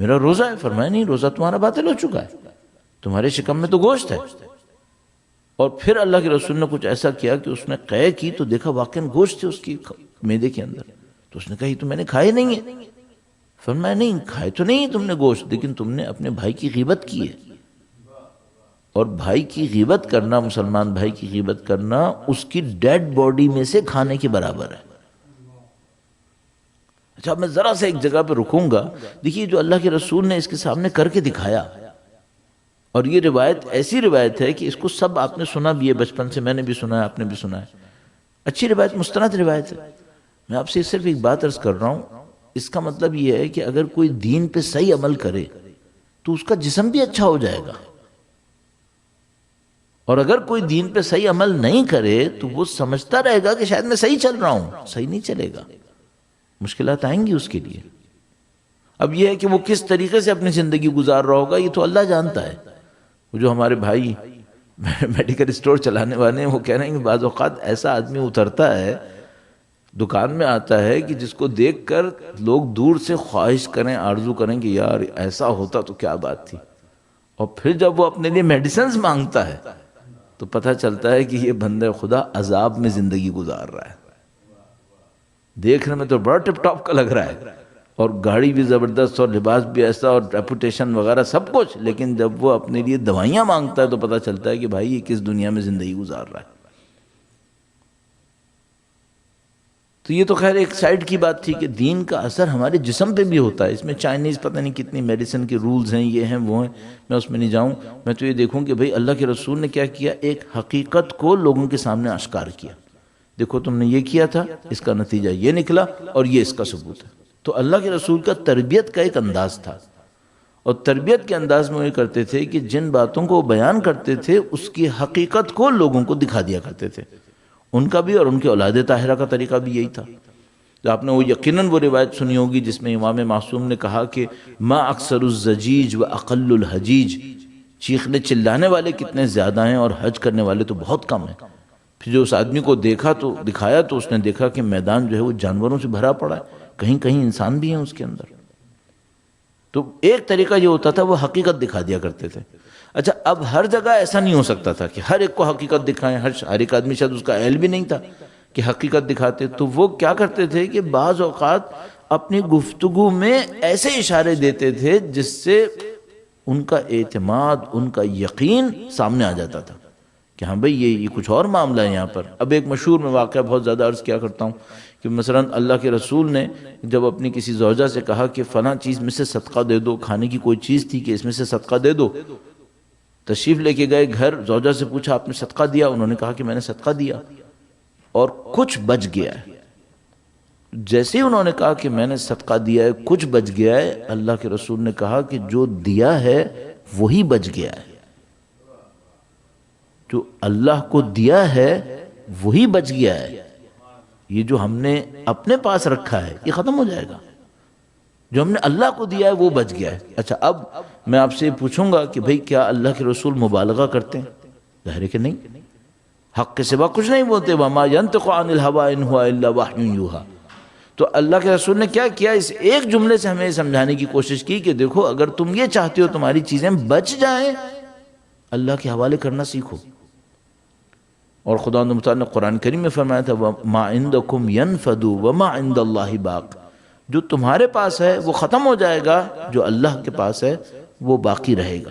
میرا روزہ ہے۔ فرمایا نہیں، روزہ تمہارا باطل ہو چکا ہے، تمہارے شکم میں تو گوشت ہے۔ اور پھر اللہ کے رسول نے کچھ ایسا کیا کہ اس نے قے کی تو دیکھا واقعاً گوشت تھے اس کی معدے کے اندر، تو اس نے کہا یہ تو میں نے کھائے نہیں ہے۔ فرمایا نہیں، کھائے تو نہیں تم نے گوشت، لیکن تم نے اپنے بھائی کی غیبت کی ہے، اور بھائی کی غیبت کرنا، مسلمان بھائی کی غیبت کرنا اس کی ڈیڈ باڈی میں سے کھانے کے برابر ہے۔ اچھا، میں ذرا سے ایک جگہ پہ رکوں گا۔ دیکھیے جو اللہ کے رسول نے اس کے سامنے کر کے دکھایا، اور یہ روایت ایسی روایت ہے کہ اس کو سب آپ نے سنا بھی ہے، بچپن سے میں نے بھی سنا ہے، آپ نے بھی سنا ہے، اچھی روایت، مستند روایت ہے۔ میں آپ سے صرف ایک بات عرض کر رہا ہوں، اس کا مطلب یہ ہے کہ اگر کوئی دین پہ صحیح عمل کرے تو اس کا جسم بھی اچھا ہو جائے گا، اور اگر کوئی دین پہ صحیح عمل نہیں کرے تو وہ سمجھتا رہے گا کہ شاید میں صحیح چل رہا ہوں، صحیح نہیں چلے گا، مشکلات آئیں گی اس کے لیے۔ اب یہ ہے کہ وہ کس طریقے سے اپنی زندگی گزار رہا ہوگا، یہ تو اللہ جانتا ہے۔ وہ جو ہمارے بھائی میڈیکل اسٹور چلانے والے ہیں، وہ کہہ رہے ہیں کہ بعض اوقات ایسا آدمی اترتا ہے، دکان میں آتا ہے کہ جس کو دیکھ کر لوگ دور سے خواہش کریں، آرزو کریں کہ یار ایسا ہوتا تو کیا بات تھی، اور پھر جب وہ اپنے لیے میڈیسنز مانگتا ہے تو پتہ چلتا ہے کہ یہ بندہ خدا عذاب میں زندگی گزار رہا ہے۔ دیکھنے میں تو بڑا ٹپ ٹاپ کا لگ رہا ہے، اور گاڑی بھی زبردست، اور لباس بھی ایسا، اور ریپوٹیشن وغیرہ سب کچھ، لیکن جب وہ اپنے لیے دوائیاں مانگتا ہے تو پتہ چلتا ہے کہ بھائی یہ کس دنیا میں زندگی گزار رہا ہے۔ تو یہ تو خیر ایک سائیڈ کی بات تھی کہ دین کا اثر ہمارے جسم پہ بھی ہوتا ہے۔ اس میں چائنیز پتہ نہیں کتنی میڈیسن کے رولز ہیں، یہ ہیں وہ ہیں، میں اس میں نہیں جاؤں۔ میں تو یہ دیکھوں کہ بھئی اللہ کے رسول نے کیا کیا، ایک حقیقت کو لوگوں کے سامنے اشکار کیا، دیکھو تم نے یہ کیا تھا، اس کا نتیجہ یہ نکلا، اور یہ اس کا ثبوت ہے۔ تو اللہ کے رسول کا تربیت کا ایک انداز تھا، اور تربیت کے انداز میں یہ کرتے تھے کہ جن باتوں کو وہ بیان کرتے تھے اس کی حقیقت کو لوگوں کو دکھا دیا کرتے تھے۔ ان کا بھی اور ان کے اولاد طاہرہ کا طریقہ بھی یہی تھا۔ جو آپ نے وہ یقیناً وہ روایت سنی ہوگی جس میں امام معصوم نے کہا کہ ما اکثر الزجیج و اقل الحجیج، چیخنے چلانے والے کتنے زیادہ ہیں اور حج کرنے والے تو بہت کم ہیں۔ پھر جو اس آدمی کو دیکھا تو دکھایا تو اس نے دیکھا کہ میدان جو ہے وہ جانوروں سے بھرا پڑا ہے، کہیں کہیں انسان بھی ہیں اس کے اندر۔ تو ایک طریقہ یہ ہوتا تھا وہ حقیقت دکھا دیا کرتے تھے۔ اچھا، اب ہر جگہ ایسا نہیں ہو سکتا تھا کہ ہر ایک کو حقیقت دکھائیں، ہر ایک آدمی شاید اس کا اہل بھی نہیں تھا کہ حقیقت دکھاتے، تو وہ کیا کرتے تھے کہ بعض اوقات اپنی گفتگو میں ایسے اشارے دیتے تھے جس سے ان کا اعتماد، ان کا یقین سامنے آ جاتا تھا کہ ہاں بھئی یہ کچھ اور معاملہ ہے یہاں پر۔ اب ایک مشہور میں واقعہ بہت زیادہ عرض کیا کرتا ہوں کہ مثلا اللہ کے رسول نے جب اپنی کسی زوجہ سے کہا کہ فلاں چیز میں سے صدقہ دے دو، کھانے کی کوئی چیز تھی کہ اس میں سے صدقہ دے دو، تشریف لے کے گئے گھر، زوجہ سے پوچھا آپ نے صدقہ دیا؟ انہوں نے کہا کہ میں نے صدقہ دیا اور کچھ بچ گیا ہے۔ جیسے ہی انہوں نے کہا کہ میں نے صدقہ دیا ہے، کچھ بچ گیا ہے، اللہ کے رسول نے کہا کہ جو دیا ہے وہی بچ گیا ہے، جو اللہ کو دیا ہے وہی بچ گیا ہے، یہ جو ہم نے اپنے پاس رکھا ہے یہ ختم ہو جائے گا، جو ہم نے اللہ کو دیا ہے وہ بچ گیا ہے۔ اچھا، اب میں آپ سے پوچھوں گا کہ بھئی کیا اللہ کے رسول مبالغہ کرتے ہیں؟ ظاہر ہے کہ نہیں، حق کے سوا کچھ نہیں بولتے، وَمَا يَنْطِقُ عَنِ الْهَوَىٰ إِنْ هُوَ إِلَّا وَحْيٌ يُوحَىٰ۔ تو اللہ کے رسول نے کیا کیا، اس ایک جملے سے ہمیں سمجھانے کی کوشش کی کہ دیکھو اگر تم یہ چاہتے ہو تمہاری چیزیں بچ جائیں، اللہ کے حوالے کرنا سیکھو۔ اور خدا متعال نے قرآن کریم میں فرمایا تھا وَمَا عِنْدَكُمْ يَنْفَدُ وَمَا عِنْدَ اللَّهِ بَاقٍ، جو تمہارے پاس ہے وہ ختم ہو جائے گا، جو اللہ کے پاس ہے وہ باقی رہے گا۔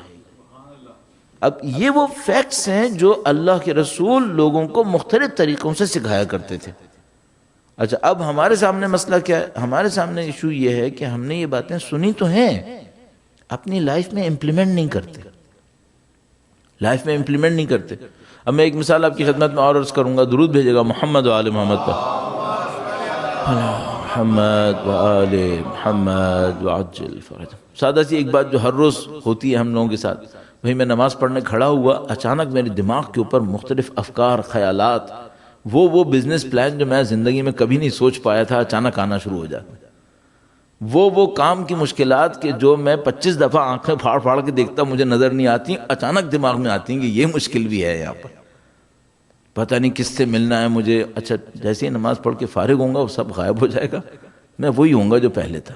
اب یہ وہ فیکٹس ہیں جو اللہ کے رسول لوگوں کو مختلف طریقوں سے سکھایا کرتے تھے۔ اچھا، اب ہمارے سامنے مسئلہ کیا ہے؟ ہمارے سامنے ایشو یہ ہے کہ ہم نے یہ باتیں سنی تو ہیں، اپنی لائف میں امپلیمنٹ نہیں کرتے، لائف میں امپلیمنٹ نہیں کرتے۔ اب میں ایک مثال آپ کی خدمت میں اور عرض کروں گا، درود بھیجے گا محمد و آل محمد پر، محمد و آل محمد وعجل فرج۔ سادہ سی ایک بات جو ہر روز ہوتی ہے ہم لوگوں کے ساتھ، بھئی میں نماز پڑھنے کھڑا ہوا، اچانک میرے دماغ کے اوپر مختلف افکار، خیالات، وہ بزنس پلان جو میں زندگی میں کبھی نہیں سوچ پایا تھا اچانک آنا شروع ہو جاتا ہے، وہ کام کی مشکلات کہ جو میں 25 دفعہ آنکھیں پھاڑ پھاڑ کے دیکھتا مجھے نظر نہیں آتی، اچانک دماغ میں آتی ہیں کہ یہ مشکل بھی ہے یہاں پر، پتہ نہیں کس سے ملنا ہے مجھے۔ اچھا، جیسے ہی نماز پڑھ کے فارغ ہوں گا وہ سب غائب ہو جائے گا، میں وہی ہوں گا جو پہلے تھا۔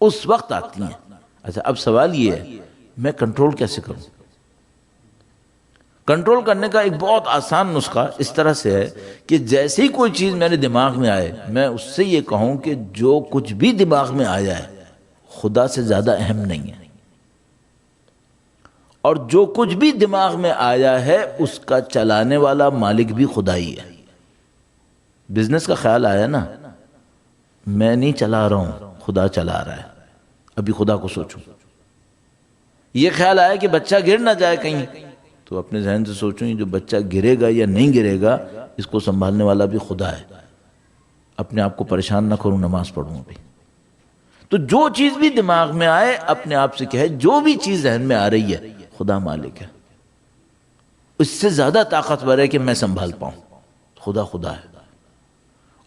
اس وقت آتی ہیں، اچھا اب سوال یہ ہے میں کنٹرول کیسے کروں؟ کنٹرول کرنے کا ایک بہت آسان نسخہ اس طرح سے ہے کہ جیسے ہی کوئی چیز میرے دماغ میں آئے میں اس سے یہ کہوں کہ جو کچھ بھی دماغ میں آیا ہے خدا سے زیادہ اہم نہیں ہے، اور جو کچھ بھی دماغ میں آیا ہے اس کا چلانے والا مالک بھی خدا ہی ہے۔ بزنس کا خیال آیا نا، میں نہیں چلا رہا ہوں، خدا چلا رہا ہے، ابھی خدا کو سوچوں۔ یہ خیال آیا کہ بچہ گر نہ جائے کہیں، تو اپنے ذہن سے سوچوں جو بچہ گرے گا یا نہیں گرے گا اس کو سنبھالنے والا بھی خدا ہے، اپنے آپ کو پریشان نہ کروں، نماز پڑھوں ابھی۔ تو جو چیز بھی دماغ میں آئے اپنے آپ سے کہے جو بھی چیز ذہن میں آ رہی ہے خدا مالک ہے، اس سے زیادہ طاقتور ہے کہ میں سنبھال پاؤں، خدا ہے۔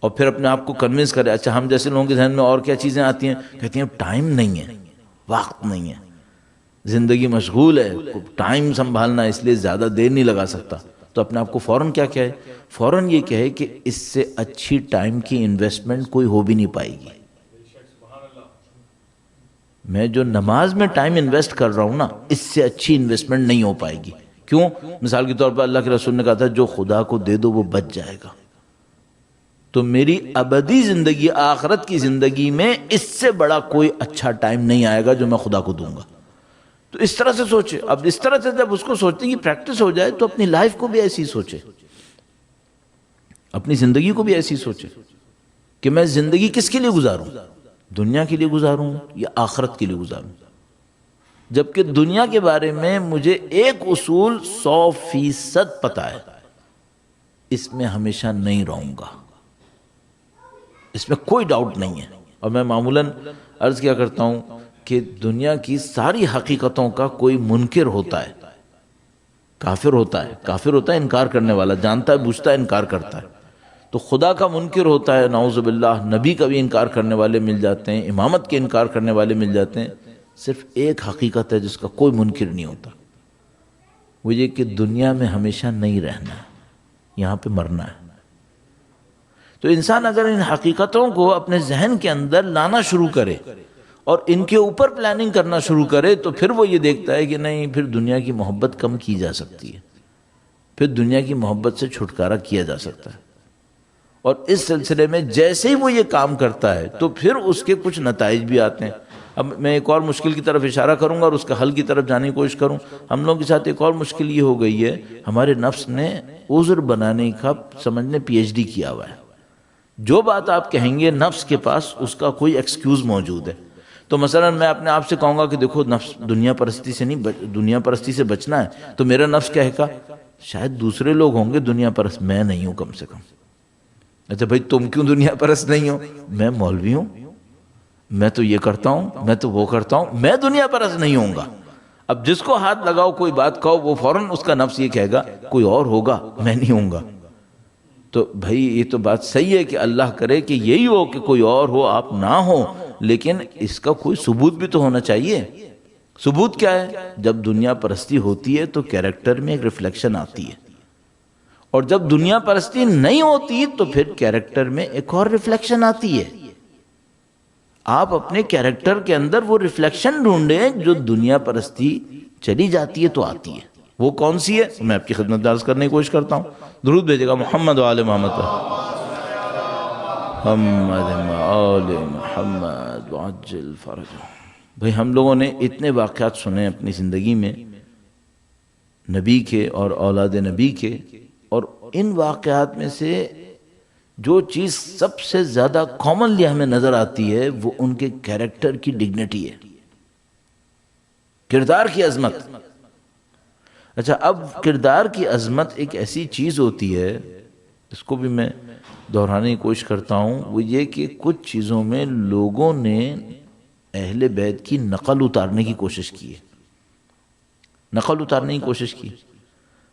اور پھر اپنے آپ کو کنونس کرے۔ اچھا ہم جیسے لوگوں کے ذہن میں اور کیا چیزیں آتی ہیں؟ کہتی ہیں ٹائم نہیں ہے، وقت نہیں ہے، زندگی مشغول ہے، ٹائم سنبھالنا اس لیے زیادہ دیر نہیں لگا سکتا۔ تو اپنے آپ کو فوراً کیا کہے؟ فوراً یہ کہے کہ اس سے اچھی ٹائم کی انویسٹمنٹ کوئی ہو بھی نہیں پائے گی۔ میں جو نماز میں ٹائم انویسٹ کر رہا ہوں نا، اس سے اچھی انویسٹمنٹ نہیں ہو پائے گی۔ کیوں؟ مثال کے طور پر اللہ کے رسول نے کہا تھا جو خدا کو دے دو وہ بچ جائے گا۔ تو میری ابدی زندگی، آخرت کی زندگی میں اس سے بڑا کوئی اچھا ٹائم نہیں آئے گا جو میں خدا کو دوں گا۔ تو اس طرح سے سوچے۔ اب اس طرح سے جب اس کو سوچنے کی پریکٹس ہو جائے تو اپنی لائف کو بھی ایسی سوچے، اپنی زندگی کو بھی ایسی سوچے کہ میں زندگی کس کے لیے گزاروں، دنیا کے لیے گزاروں یا آخرت کے لیے گزاروں۔ جبکہ دنیا کے بارے میں مجھے ایک اصول 100% پتا ہے، اس میں ہمیشہ نہیں رہوں گا، اس میں کوئی ڈاؤٹ نہیں ہے۔ اور میں معمولاً عرض کیا کرتا ہوں کہ دنیا کی ساری حقیقتوں کا کوئی منکر ہوتا ہے، کافر ہوتا ہے انکار کرنے والا، جانتا ہے بوجھتا ہے انکار کرتا ہے۔ تو خدا کا منکر ہوتا ہے نعوذ باللہ، نبی کا بھی انکار کرنے والے مل جاتے ہیں، امامت کے انکار کرنے والے مل جاتے ہیں۔ صرف ایک حقیقت ہے جس کا کوئی منکر نہیں ہوتا، وہ یہ کہ دنیا میں ہمیشہ نہیں رہنا ہے، یہاں پہ مرنا ہے۔ تو انسان اگر ان حقیقتوں کو اپنے ذہن کے اندر لانا شروع کرے اور ان کے اوپر پلاننگ کرنا شروع کرے تو پھر وہ یہ دیکھتا ہے کہ نہیں، پھر دنیا کی محبت کم کی جا سکتی ہے، پھر دنیا کی محبت سے چھٹکارا کیا جا سکتا ہے۔ اور اس سلسلے میں جیسے ہی وہ یہ کام کرتا ہے تو پھر اس کے کچھ نتائج بھی آتے ہیں۔ اب میں ایک اور مشکل کی طرف اشارہ کروں گا اور اس کا حل کی طرف جانے کی کوشش کروں۔ ہم لوگوں کے ساتھ ایک اور مشکل یہ ہو گئی ہے، ہمارے نفس نے عذر بنانے کا سمجھنے پی ایچ ڈی کیا ہوا ہے۔ جو بات آپ کہیں گے نفس کے پاس اس کا کوئی ایکسکیوز موجود ہے۔ تو مثلا میں اپنے آپ سے کہوں گا کہ دیکھو نفس دنیا پرستی سے نہیں، دنیا پرستی سے بچنا ہے، تو میرا نفس کہے گا شاید دوسرے لوگ ہوں گے دنیا پرست، میں نہیں ہوں کم سے کم۔ اچھا بھائی تم کیوں دنیا پرست نہیں ہو؟ میں مولوی ہوں، میں تو یہ کرتا ہوں، میں تو وہ کرتا ہوں، میں دنیا پرست نہیں ہوں گا۔ اب جس کو ہاتھ لگاؤ، کوئی بات کہو، وہ فوراً اس کا نفس یہ کہے گا کوئی اور ہوگا، میں نہیں ہوں گا۔ تو بھائی یہ تو بات صحیح ہے کہ اللہ کرے کہ یہی ہو کہ کوئی اور ہو، آپ نہ ہو، لیکن اس کا کوئی ثبوت بھی تو ہونا چاہیے۔ ثبوت کیا ہے؟ جب دنیا پرستی ہوتی ہے تو کیریکٹر میں ایک ریفلیکشن آتی ہے، اور جب دنیا پرستی نہیں ہوتی تو پھر کیریکٹر میں ایک اور ریفلیکشن آتی ہے۔ آپ اپنے کیریکٹر کے اندر وہ ریفلیکشن ڈھونڈیں جو دنیا پرستی چلی جاتی ہے تو آتی ہے۔ وہ کون سی ہے؟ میں آپ کی خدمت عرض کرنے کی کوشش کرتا ہوں۔ درود بھیجے گا محمد و آل محمد، محمد و آل محمد وعجل فرجہ۔ بھئی ہم لوگوں نے اتنے واقعات سنے اپنی زندگی میں نبی کے اور اولاد نبی کے، اور ان واقعات میں سے جو چیز سب سے زیادہ کامنلی ہمیں نظر آتی ہے وہ ان کے کیریکٹر کی ڈگنیٹی ہے، کردار کی عظمت۔ اچھا اب کردار کی عظمت ایک ایسی چیز ہوتی ہے، اس کو بھی میں دہرانے کی کوشش کرتا ہوں، وہ یہ کہ کچھ چیزوں میں لوگوں نے اہل بیت کی نقل اتارنے کی کوشش کی ہے، نقل اتارنے کی کوشش کی۔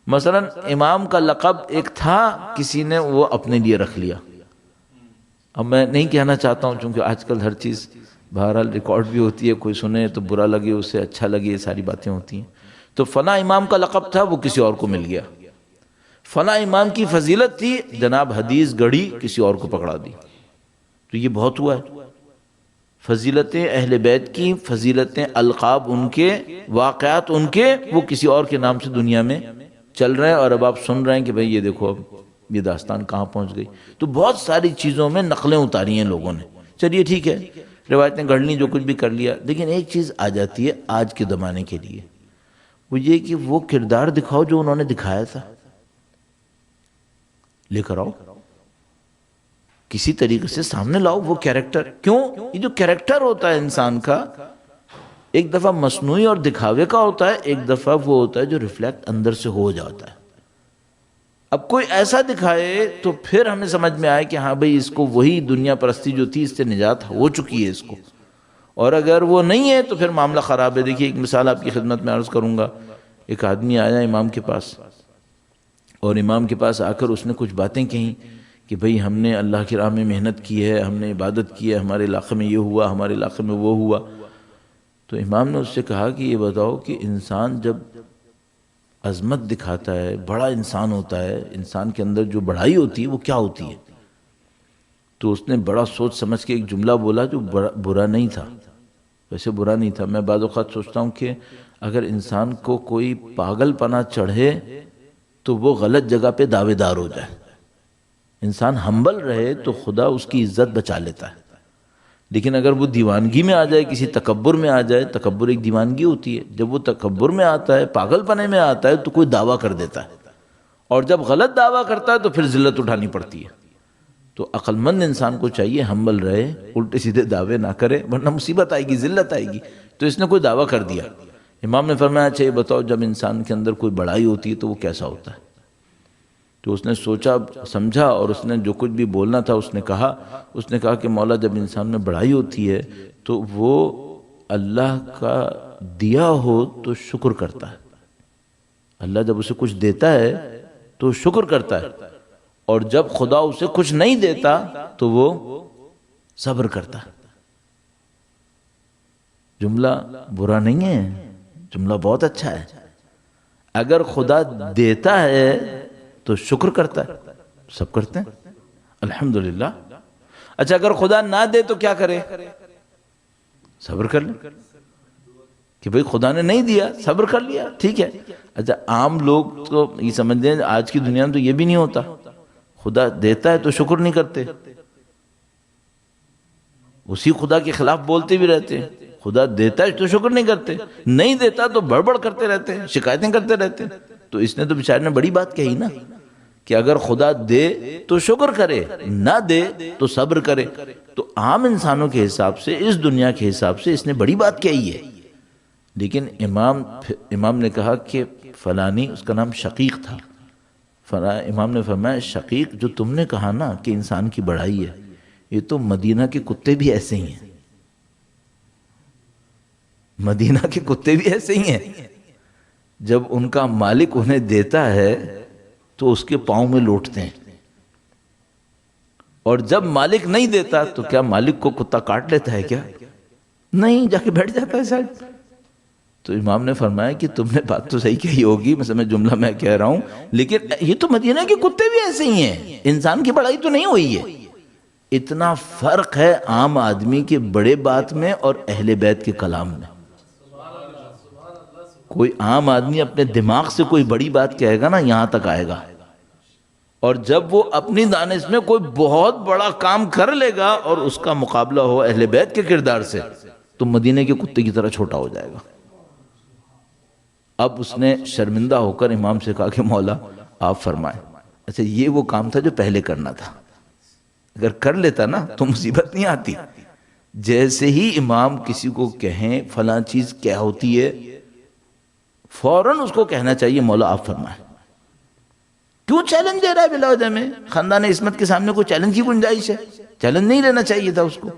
مثلا امام کا لقب ایک تھا، کسی نے وہ اپنے لیے رکھ لیا۔ اب میں نہیں کہنا چاہتا ہوں چونکہ آج کل ہر چیز بہرحال ریکارڈ بھی ہوتی ہے، کوئی سنے تو برا لگے، اسے اچھا لگے، یہ ساری باتیں ہوتی ہیں۔ تو فلاں امام کا لقب تھا، وہ کسی اور کو مل گیا۔ فلاں امام کی فضیلت تھی، جناب حدیث گڑھی کسی اور کو پکڑا دی۔ تو یہ بہت ہوا ہے۔ فضیلتیں اہل بیت کی، فضیلتیں القاب ان کے، واقعات ان کے، وہ کسی اور کے نام سے دنیا میں چل رہے ہیں، اور اب آپ سن رہے ہیں کہ بھئی یہ دیکھو اب یہ داستان کہاں پہنچ گئی۔ تو بہت ساری چیزوں میں نقلیں اتاری ہیں لوگوں نے، چلیے ٹھیک ہے، روایتیں گھڑ لی، جو کچھ بھی کر لیا، لیکن ایک چیز آ جاتی ہے آج کے زمانے کے لیے، وہ یہ کہ وہ کردار دکھاؤ جو انہوں نے دکھایا تھا، لے کر آؤ، کسی طریقے سے سامنے لاؤ وہ کیریکٹر۔ کیوں؟ یہ جو کیریکٹر ہوتا ہے انسان کا، ایک دفعہ مصنوعی اور دکھاوے کا ہوتا ہے، ایک دفعہ وہ ہوتا ہے جو ریفلیکٹ اندر سے ہو جاتا ہے۔ اب کوئی ایسا دکھائے تو پھر ہمیں سمجھ میں آئے کہ ہاں بھئی اس کو وہی دنیا پرستی جو تھی اس سے نجات ہو چکی ہے اس کو، اور اگر وہ نہیں ہے تو پھر معاملہ خراب ہے۔ دیکھیے ایک مثال آپ کی خدمت میں عرض کروں گا، ایک آدمی آیا امام کے پاس، اور امام کے پاس آ کر اس نے کچھ باتیں کہیں کہ بھئی ہم نے اللہ کی راہ میں محنت کی ہے، ہم نے عبادت کی ہے، ہمارے علاقے میں یہ ہوا، ہمارے علاقے میں وہ ہوا۔ تو امام نے اس سے کہا کہ یہ بتاؤ کہ انسان جب عظمت دکھاتا ہے، بڑا انسان ہوتا ہے، انسان کے اندر جو بڑائی ہوتی ہے وہ کیا ہوتی ہے؟ تو اس نے بڑا سوچ سمجھ کے ایک جملہ بولا جو برا نہیں تھا، ویسے برا نہیں تھا۔ میں بعض اوقات سوچتا ہوں کہ اگر انسان کو کوئی پاگل پنا چڑھے تو وہ غلط جگہ پہ دعوے دار ہو جائے، انسان ہمبل رہے تو خدا اس کی عزت بچا لیتا ہے۔ لیکن اگر وہ دیوانگی میں آ جائے، کسی تکبر میں آ جائے، تکبر ایک دیوانگی ہوتی ہے، جب وہ تکبر میں آتا ہے، پاگل پنے میں آتا ہے تو کوئی دعویٰ کر دیتا ہے، اور جب غلط دعویٰ کرتا ہے تو پھر ذلت اٹھانی پڑتی ہے۔ تو عقل مند انسان کو چاہیے ہمبل رہے، الٹے سیدھے دعوے نہ کرے، ورنہ مصیبت آئے گی، ذلت آئے گی۔ تو اس نے کوئی دعویٰ کر دیا، امام نے فرمایا اچھا یہ بتاؤ جب انسان کے اندر کوئی بڑائی ہوتی ہے تو وہ کیسا ہوتا ہے؟ تو اس نے سوچا سمجھا، اور اس نے جو کچھ بھی بولنا تھا اس نے کہا کہ مولا جب انسان میں بڑائی ہوتی ہے تو وہ اللہ کا دیا ہو تو شکر کرتا ہے، اللہ جب اسے کچھ دیتا ہے تو شکر کرتا ہے، اور جب خدا اسے کچھ نہیں دیتا تو وہ صبر کرتا ہے۔ جملہ برا نہیں ہے، جملہ بہت اچھا ہے۔ اگر خدا دیتا ہے تو شکر کرتا ہے، سب کرتے ہیں الحمدللہ۔ اچھا اگر خدا نہ دے تو کیا کرے؟ صبر کر لیں کہ بھئی خدا نے نہیں دیا، صبر کر لیا، ٹھیک ہے۔ اچھا عام لوگ تو یہ سمجھتے ہیں آج کی دنیا میں تو یہ بھی نہیں ہوتا، خدا دیتا ہے تو شکر نہیں کرتے، اسی خدا کے خلاف بولتے بھی رہتے ہیں، خدا دیتا ہے تو شکر نہیں کرتے، نہیں دیتا تو بڑبڑ کرتے رہتے ہیں، شکایتیں کرتے رہتے ہیں۔ تو اس نے تو بیچارے نے بڑی بات کہی نا کہ اگر خدا دے تو شکر کرے، نہ دے تو صبر کرے۔ تو عام انسانوں کے حساب سے، اس دنیا کے حساب سے اس نے بڑی بات کہی ہے، لیکن امام نے کہا کہ فلانی، اس کا نام شقیق تھا، امام نے فرمایا شقیق جو تم نے کہا نا کہ انسان کی بڑائی ہے، یہ تو مدینہ کے کتے بھی ایسے ہی ہیں، مدینہ کے کتے بھی ایسے ہی ہیں، جب ان کا مالک انہیں دیتا ہے تو اس کے پاؤں میں لوٹتے ہیں، اور جب مالک نہیں دیتا تو کیا مالک کو کتا کاٹ لیتا ہے کیا؟ نہیں، جا کے بیٹھ جاتا ہے سائڈ۔ تو امام نے فرمایا کہ تم نے بات تو صحیح کہی ہوگی، مثلا جملہ میں کہہ رہا ہوں، لیکن یہ تو مدینہ کے کتے بھی ایسے ہی ہیں، انسان کی بڑائی تو نہیں ہوئی ہے۔ اتنا فرق ہے عام آدمی کے بڑے بات میں اور اہل بیت کے کلام میں۔ کوئی عام آدمی اپنے دماغ سے کوئی بڑی بات کہے گا نا، یہاں تک آئے گا، اور جب وہ اپنی دانش میں کوئی بہت بڑا کام کر لے گا اور اس کا مقابلہ ہو اہل بیت کے کردار سے تو مدینے کے کتے کی طرح چھوٹا ہو جائے گا۔ اب اس نے شرمندہ ہو کر امام سے کہا کہ مولا آپ فرمائیں۔ اچھا یہ وہ کام تھا جو پہلے کرنا تھا، اگر کر لیتا نا تو مصیبت نہیں آتی۔ جیسے ہی امام کسی کو کہیں فلاں چیز کیا ہوتی ہے، فوراً اس کو کہنا چاہیے مولا آپ فرمائیں۔ کیوں چیلنج دے رہا ہے بلا وجہ میں؟ خاندان عصمت کے سامنے کوئی چیلنج کی گنجائش ہے؟ چیلنج نہیں لینا چاہیے تھا اس کو۔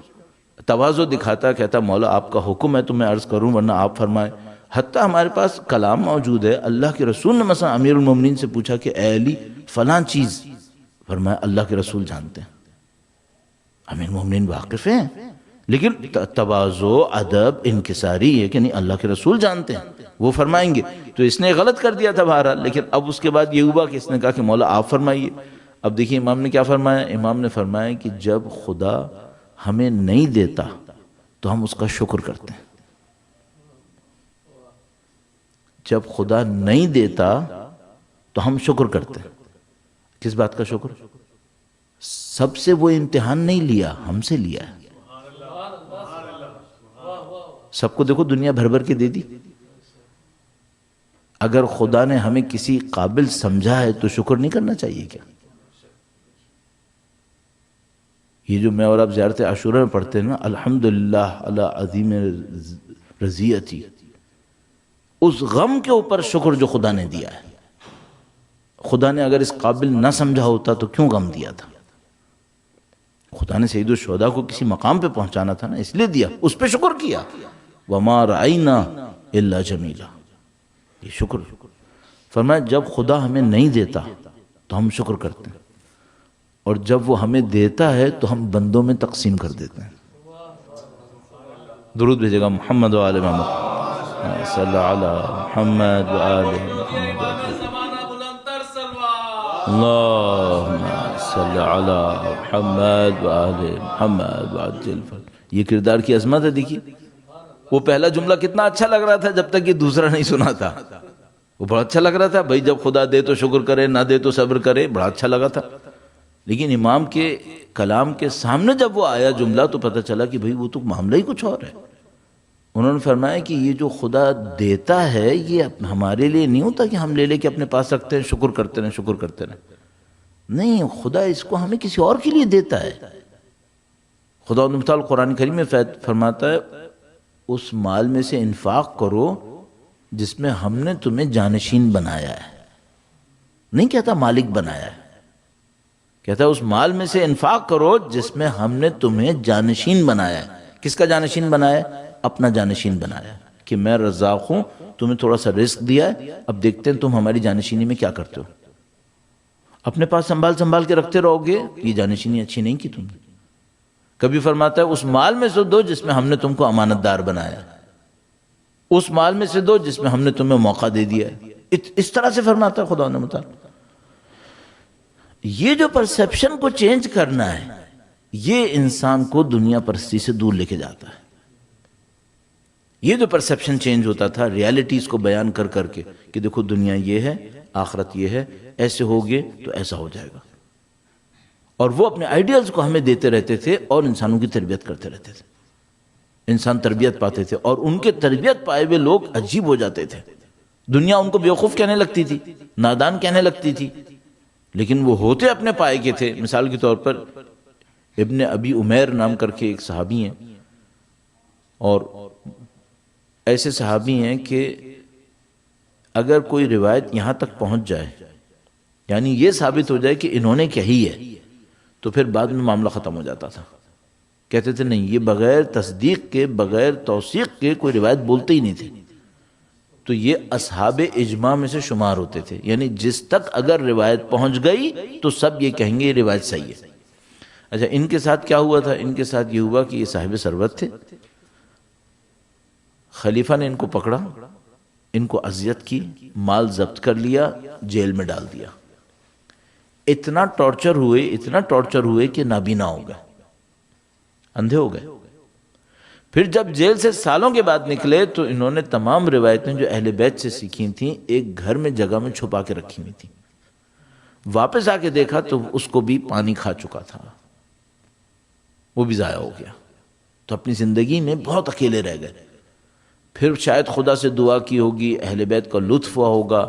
تواضع دکھاتا، کہتا مولا آپ کا حکم ہے تو میں عرض کروں ورنہ آپ فرمائیں۔ حتیٰ ہمارے پاس کلام موجود ہے، اللہ کے رسول نے مثلا امیر المومنین سے پوچھا کہ اے علی فلاں چیز، فرمایا اللہ کے رسول جانتے ہیں، امیر المومنین واقف ہیں، لیکن تواضع، ادب، انکساری ہے کہ نہیں اللہ کے رسول جانتے ہیں، وہ فرمائیں گے۔ تو اس نے غلط کر دیا تھا بہرحال، لیکن اب اس کے بعد یہ ہوا کہ اس نے کہا کہ مولا آپ فرمائیے۔ اب دیکھیے امام نے کیا فرمایا، امام نے فرمایا کہ جب خدا ہمیں نہیں دیتا تو ہم اس کا شکر کرتے ہیں. جب خدا نہیں دیتا تو ہم شکر کرتے ہیں. کس بات کا شکر؟ سب سے وہ امتحان نہیں لیا، ہم سے لیا ہے. سب کو دیکھو دنیا بھر بھر کے دے دی. اگر خدا نے ہمیں کسی قابل سمجھا ہے تو شکر نہیں کرنا چاہیے کیا؟ یہ جو میں اور آپ زیارت عاشورہ میں پڑھتے ہیں نا، الحمدللہ علی عظیم رضیتی، اس غم کے اوپر شکر جو خدا نے دیا ہے. خدا نے اگر اس قابل نہ سمجھا ہوتا تو کیوں غم دیا تھا؟ خدا نے سید الشہداء کو کسی مقام پہ پہنچانا تھا نا، اس لیے دیا، اس پہ شکر کیا. وَمَا رَأَيْنَا إِلَّا جَمِيلًا، یہ شکر. فرمایا جب خدا ہمیں نہیں دیتا تو ہم شکر کرتے ہیں، اور جب وہ ہمیں دیتا ہے تو ہم بندوں میں تقسیم کر دیتے ہیں. درود بھیجے گا محمد و آل محمد صلی اللہ علی محمد و آل محمد. اللہم صلی علی محمد و آل محمد وعجل فرج. یہ کردار کی عظمت ہے. دیکھیے وہ پہلا جملہ کتنا اچھا لگ رہا تھا جب تک یہ دوسرا نہیں سنا تھا. وہ بڑا اچھا لگ رہا تھا بھائی، جب خدا دے تو شکر کرے، نہ دے تو صبر کرے، بڑا اچھا لگا تھا. لیکن امام کے کلام کے سامنے جب وہ آیا جملہ تو پتہ چلا کہ بھئی وہ تو معاملہ ہی کچھ اور ہے. انہوں نے فرمایا کہ یہ جو خدا دیتا ہے یہ ہمارے لیے نہیں ہوتا کہ ہم لے لے کے اپنے پاس رکھتے ہیں، شکر کرتے رہیں شکر کرتے رہیں. نہیں، خدا اس کو ہمیں کسی اور کے لیے دیتا ہے. خدا متعال قرآن کریم میں فرماتا ہے اس مال میں سے انفاق کرو جس میں ہم نے تمہیں جانشین بنایا ہے. نہیں کہتا مالک بنایا ہے، کہتا ہے اس مال میں سے انفاق کرو جس میں ہم نے تمہیں جانشین بنایا ہے. کس کا جانشین بنایا ہے؟ اپنا جانشین بنایا ہے کہ میں رزاق ہوں، تمہیں تھوڑا سا رزق دیا ہے، اب دیکھتے ہیں تم ہماری جانشینی میں کیا کرتے ہو. اپنے پاس سنبھال کے رکھتے رہو گے، یہ جانشینی اچھی نہیں کی تم نے. کبھی فرماتا ہے اس مال میں سے دو جس میں ہم نے تم کو امانت دار بنایا، اس مال میں سے دو جس میں ہم نے تمہیں موقع دے دیا ہے. اس طرح سے فرماتا ہے خدا نے متعال. یہ جو پرسیپشن کو چینج کرنا ہے یہ انسان کو دنیا پرستی سے دور لے کے جاتا ہے. یہ جو پرسیپشن چینج ہوتا تھا ریالٹیز کو بیان کر کر کے کہ دیکھو دنیا یہ ہے، آخرت یہ ہے، ایسے ہوگے تو ایسا ہو جائے گا. اور وہ اپنے آئیڈیلز کو ہمیں دیتے رہتے تھے اور انسانوں کی تربیت کرتے رہتے تھے. انسان تربیت پاتے تھے اور ان کے تربیت پائے ہوئے لوگ عجیب ہو جاتے تھے. دنیا ان کو بیوقوف کہنے لگتی تھی، نادان کہنے لگتی تھی، لیکن وہ ہوتے اپنے پائے کے تھے. مثال کے طور پر ابن ابی عمیر نام کر کے ایک صحابی ہیں، اور ایسے صحابی ہیں کہ اگر کوئی روایت یہاں تک پہنچ جائے، یعنی یہ ثابت ہو جائے کہ انہوں نے کہی ہے، تو پھر بعد میں معاملہ ختم ہو جاتا تھا. کہتے تھے نہیں، یہ بغیر تصدیق کے، بغیر توثیق کے کوئی روایت بولتے ہی نہیں تھے. تو یہ اصحاب اجماع میں سے شمار ہوتے تھے، یعنی جس تک اگر روایت پہنچ گئی تو سب یہ کہیں گے یہ روایت صحیح ہے. اچھا ان کے ساتھ کیا ہوا تھا؟ ان کے ساتھ یہ ہوا کہ یہ صاحب ثروت تھے. خلیفہ نے ان کو پکڑا، ان کو اذیت کی، مال ضبط کر لیا، جیل میں ڈال دیا. اتنا ٹارچر ہوئے کہ نابینا ہو گئے، اندھے ہو گئے. پھر جب جیل سے سالوں کے بعد نکلے تو انہوں نے تمام روایتیں جو اہل بیت سے سیکھی تھیں ایک گھر میں جگہ میں چھپا کے رکھی ہوئی تھیں. واپس آ کے دیکھا تو اس کو بھی پانی کھا چکا تھا، وہ بھی ضائع ہو گیا. تو اپنی زندگی میں بہت اکیلے رہ گئے. پھر شاید خدا سے دعا کی ہوگی، اہل بیت کا لطف ہوا ہوگا،